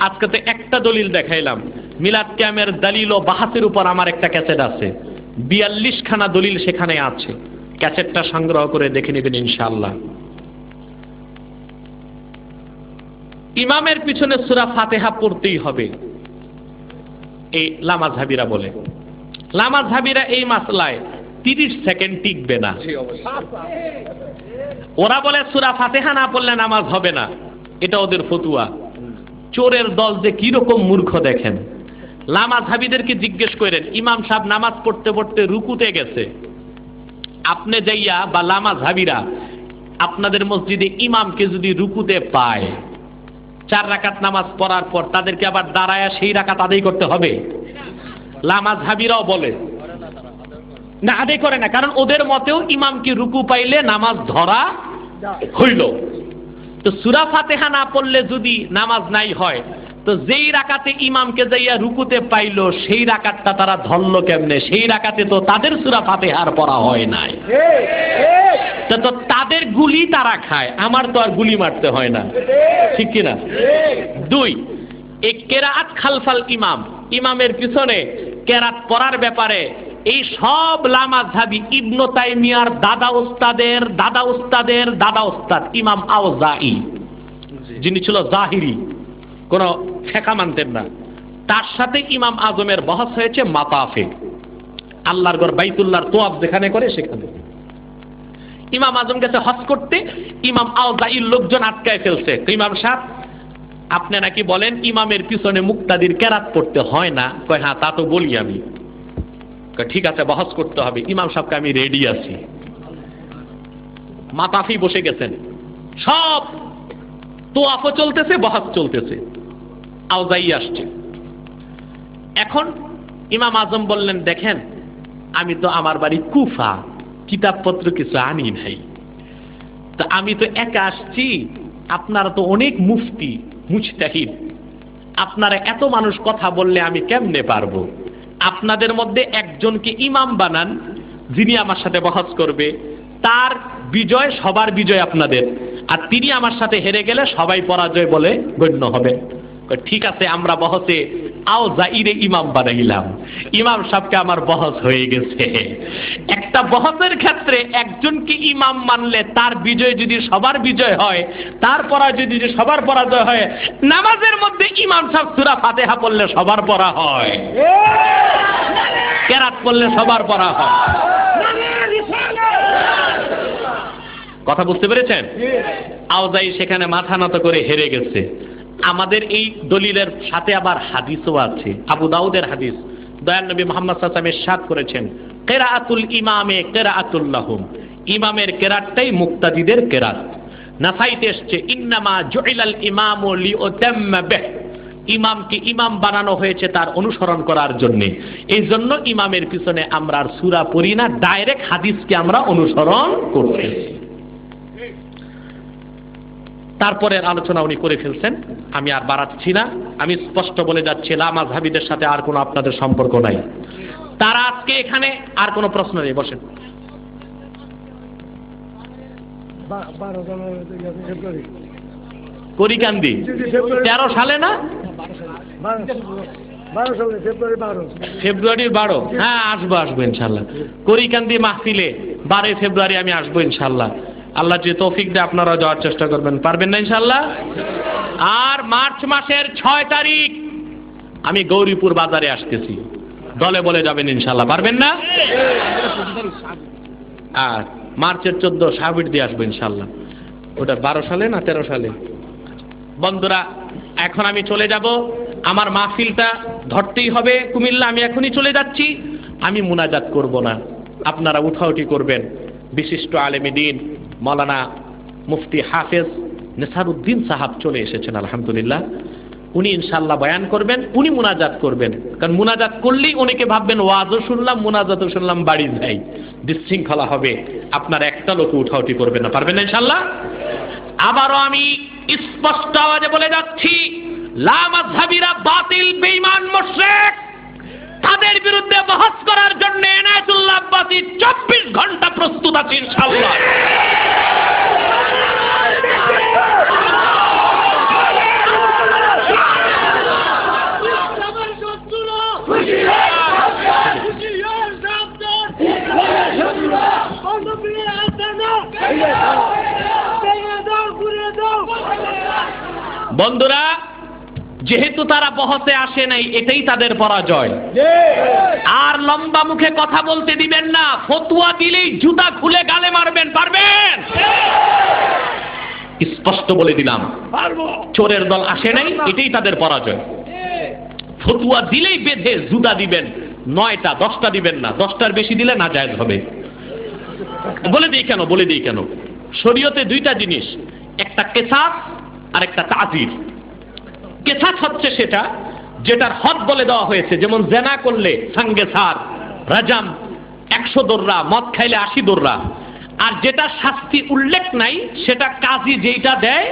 আজকে তো একটা দলিল দেখাইলাম, মিলাদ কিয়ামের দলিল ও বাহাসের উপর আমার একটা ক্যাসেট আছে, 42 খানা দলিল সেখানে আছে, ক্যাসেটটা সংগ্রহ করে দেখে নেবেন ইনশাআল্লাহ। ইমামের পিছনে সূরা ফাতিহা পড়তেই হবে, এই লামাযহাবীরা বলে। লামাযহাবীরা এই মাসলায় 30 সেকেন্ড টিকবে না। ওরা বলে সূরা ফাতিহা না পড়লে নামাজ হবে না, এটা ওদের ফতুয়া। চোরের দল যে কি রকম মূর্খ দেখেন। লামাযহাবীদেরকে জিজ্ঞেস করেন, ইমাম সাহেব নামাজ পড়তে পড়তে রুকুতে গেছে, আপনি যাইয়া বা লামাযহাবীরা আপনাদের মসজিদে ইমামকে যদি রুকুতে পায়, 4 রাকাত নামাজ পড়ার পর তাদেরকে আবার দাঁড়ায়া সেই রাকাত আদায় করতে হবে? লামাযহাবীরাও বলে না, আদায় করে না, কারণ ওদের মতেও ইমামকে রুকু পাইলে নামাজ ধরা হইল। তো সূরা ফাতিহা না পড়লে যদি নামাজ নাই হয়, তো যেই রাকাতে ইমামকে যাইয়া রুকুতে পাইলো সেই রাকাতটা তারা ধরলো কেমনে? সেই রাকাতে তো তাদের সূরা ফাতিহার পড়া হয় নাই। তো তাদের গুলি তারা খায়, আমার তো আর গুলি মারতে হয় না, ঠিক কিনা? 2, এই কেরাআত খালফাল ইমাম, ইমামের পিছনে কেরাত পড়ার ব্যাপারে এই সব লামাযহাবী ইবনে তাইমিয়ার দাদা উস্তাদের দাদা উস্তাদের দাদা উস্তাদ ইমাম আওজাঈ, যিনি ছিল জাহিরি, কোন ফেকা মানতেন না, তার সাথে ইমাম আজমের বহস হয়েছে মাতাফে, আল্লাহর ঘর বাইতুল্লাহর তোয়াফ যেখানে করে সেখানে। ইমাম আজম গেছে হজ করতে, ইমাম আওজাঈর লোকজন আটকায় ফেলছে। ইমাম সাহেব আপনি নাকি বলেন ইমামের পিছনে মুক্তাদির কেরাত পড়তে হয় না। কয় হ্যাঁ, তা তো বলি আমি। ঠিক আছে, বহস করতে হবে। ইমাম সাহেবকে আমি রেডি আছি। মাতাফি বসে গেছেন, সব তোয়াফও চলতেছে, বহস চলতেছে, আওজাঈ আসছে। এখন ইমাম আজম বললেন, দেখেন আমি তো আমার বাড়ি কুফা, কিতাবপত্র কিছু আনি নাই, তা আমি তো একা আসছি, আপনারা তো অনেক মুফতি মুজতাহিদ, আপনারা এত মানুষ কথা বললে আমি কেমনে পারবো? আপনাদের মধ্যে একজনকে ইমাম বানান, যিনি আমার সাথে বহস করবে, তার বিজয় সবার বিজয় আপনাদের, আর তিনি আমার সাথে হেরে গেলে সবাই পরাজয় বলে গণ্য হবে। ঠিক আছে, আমরা বহসে আওজাঈরে ইমাম বানাইলাম। ইমাম সাহেবকে আমার বহস হয়ে গেছে। একটা বহসের ক্ষেত্রে একজনকে ইমাম মানলে তার বিজয় যদি সবার বিজয় হয়, তার পরাজয় যদি সবার পরাজয় হয়, নামাজের মধ্যে ইমাম সাহেব সূরা ফাতিহা পড়লে সবার পড়া হয়, কেরাত পড়লে সবার পড়া হয়। কথা বুঝতে পেরেছেন? আওজাঈ সেখানে মাথা নত করে হেরে গেছে। আমাদের এই দলিলের সাথে আবার হাদিসও আছে, আবু দাউদের হাদিস। দয়াল নবী মুহাম্মদ সাল্লাল্লাহু আলাইহি ওয়াসাল্লাম ইরশাদ করেছেন, কিরাআতুল ইমামে কিরাআতুল লাহুম, ইমামের কেরাতটাই মুক্তাদিদের কেরাত। নাসাইতে এসেছে, ইন্নামা জুইলাল ইমামু লিউতাম্মা বিহ, ইমামকে ইমাম বানানো হয়েছে তার অনুসরণ করার জন্য। এই জন্য ইমামের পিছনে আমরা আর সূরা পড়ি না, ডাইরেক্ট হাদিসকে আমরা অনুসরণ করতেছি। তারপরের আলোচনা উনি করে ফেলছেন, আমি আর বাড়াচ্ছি না। আমি স্পষ্ট বলে যাচ্ছি, লামাযহাবীদের সাথে আর কোনো আপনাদের সম্পর্ক নাই। তারা আজকে এখানে আর কোনো প্রশ্ন নেই, বসেন। করিকান্দি 13 সালে না, ফেব্রুয়ারির 12। হ্যাঁ, আসবো ইনশাল্লাহ। করিকান্দি মাহফিলে 12 ফেব্রুয়ারি আমি আসবো ইনশাল্লাহ। আল্লাহ যে তৌফিক দেয় আপনারা যাওয়ার চেষ্টা করবেন, পারবেন না ইনশাল্লাহ? আর মার্চ মাসের 6 তারিখ আমি গৌরীপুর বাজারে আসতেছি, দলে বলে যাবেন ইনশাল্লাহ, পারবেন না? আর মার্চের 14 সাবিট দিয়ে আসবো ইনশাল্লাহ। ওটা 12 সালে না 13 সালে? বন্ধুরা, এখন আমি চলে যাব, আমার মাহফিলটা ধরতেই হবে কুমিল্লা। আমি এখনই চলে যাচ্ছি, আমি মুনাজাত করব না, আপনারা উঠাউঠি করবেন। বিশিষ্ট আলেমে দ্বীন মাওলানা মুফতি হাফেজ নেসারউদ্দিন সাহাব চলে এসেছেন আলহামদুলিল্লাহ। উনি ইনশাআল্লাহ বয়ান করবেন, উনি মুনাজাত করবেন। কারণ মুনাজাত করলেই অনেকে ভাববেন ওয়াজও শুনলাম মুনাজাতও শুনলাম, বাড়ি যাই, বিশৃঙ্খলা হবে। আপনারা একটা লোক উঠাউঠি করবেন না, পারবেন না ইনশাআল্লাহ? আবারও আমি স্পষ্ট আওয়াজে বলে যাচ্ছি, লামাযহাবীরা বাতিল, বেঈমান, মুশরিক, তাদের বিরুদ্ধে বহস করার জন্য এনায়েতুল্লাহ আব্বাসী 24 ঘন্টা প্রস্তুত আছে ইনশাআল্লাহ। বন্ধুরা, যেহেতু তারা বহসে আসে নাই, এটাই তাদের পরাজয়। আর লম্বা মুখে কথা বলতে দিবেন না, ফতোয়া দিলেই জুতা খুলে গালে মারবেন, পারবেন? স্পষ্ট বলে দিলাম, চোরের দল আসে নাই, এটাই তাদের পরাজয়। ফতোয়া দিলেই বেঁধে জুতা দিবেন, 9টা 10টা দিবেন না, 10টার বেশি দিলে নাজায়েজ হবে। বলে দিই কেন, শরীয়তে 2টা জিনিস, একটা কিসাস আর একটা তাজির। কিসাস হচ্ছে সেটা যেটার হদ বলে দেওয়া হয়েছে, যেমন জেনা করলে সঙ্গে সার, রাজাম 100 দোররা, মদ খাইলে 80 দোররা। আর যেটা শাস্তি উল্লেখ নাই, সেটা কাজী যেটা দেয়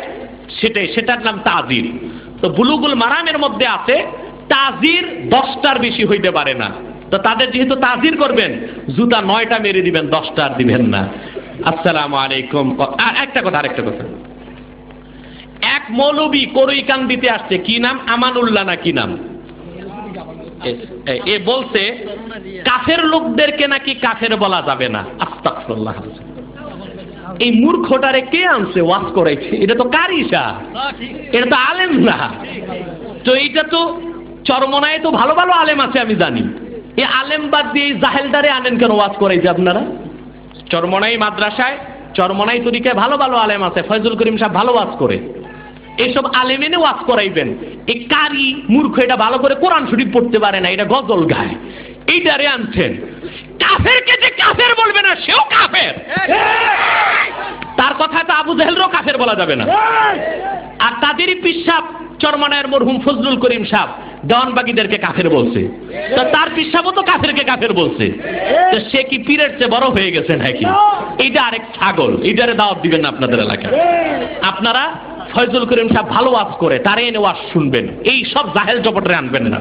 সেটার নাম তাজির। তো বুলুগুল মারামের মধ্যে আছে তাজির 10টার বেশি হইতে পারে না। তো তাদের যেহেতু তাজির করবেন, জুতা 9টা মেরে দিবেন, 10টা আর দিবেন না। আসসালামু আলাইকুম। আরেকটা কথা, এক মৌলবী করইকান দিতে আসছে, কি নাম, আমানুল্লাহ না কি নাম, এ বলছে কাফের লোকদেরকে নাকি কাফের বলা যাবে না। আস্তাগফিরুল্লাহ। এই মূর্খটারে কে আনছে ওয়াজ করাইছে? এটা তো কারিশা, এটা তো আলেম না। তো এইটা তো চরমনায় তো ভালো ভালো আলেম আছে আমি জানি, এই আলেম বাদ দিয়ে জাহেলদারে আনেন কেন ওয়াজ করাইছে আপনারা? চরমনাই মাদ্রাসায়, চরমনাই তরিকায় ভালো ভালো আলেম আছে, ফয়জুল করিম সাহেব ভালো ওয়াজ করে, এইসব আলেম এনে ওয়াজ করাইবেন। এই কারি মূর্খ, এটা ভালো করে কোরআন শরীফ পড়তে পারে না, এটা গজল গায়, এইটারে আনছেন। কাফেরকে যে কাফের বলবে না, সেও কাফের। তার কথা তো আবু জাহেলরও কাফের বলা যাবে না। আর তাদেরই পিসাব চরমনায়ের মরহুম ফজলুল করিম সাহেব দেওয়ানবাগীদেরকে কাফের বলছে, তো তার পিসাবও তো কাফেরকে কাফের বলছে। তো সে কি পীরের চেয়ে বড় হয়ে গেছে নাকি? এইটা আরেক ছাগল, এইটারে দাওয়াত দিবেন না আপনাদের এলাকায়। আপনারা ফয়জুল করিম সাহেব ভালো ওয়াজ করে, তারে এনে ওয়াজ শুনবেন, এই সব জাহেল জপটরে আনবেন না।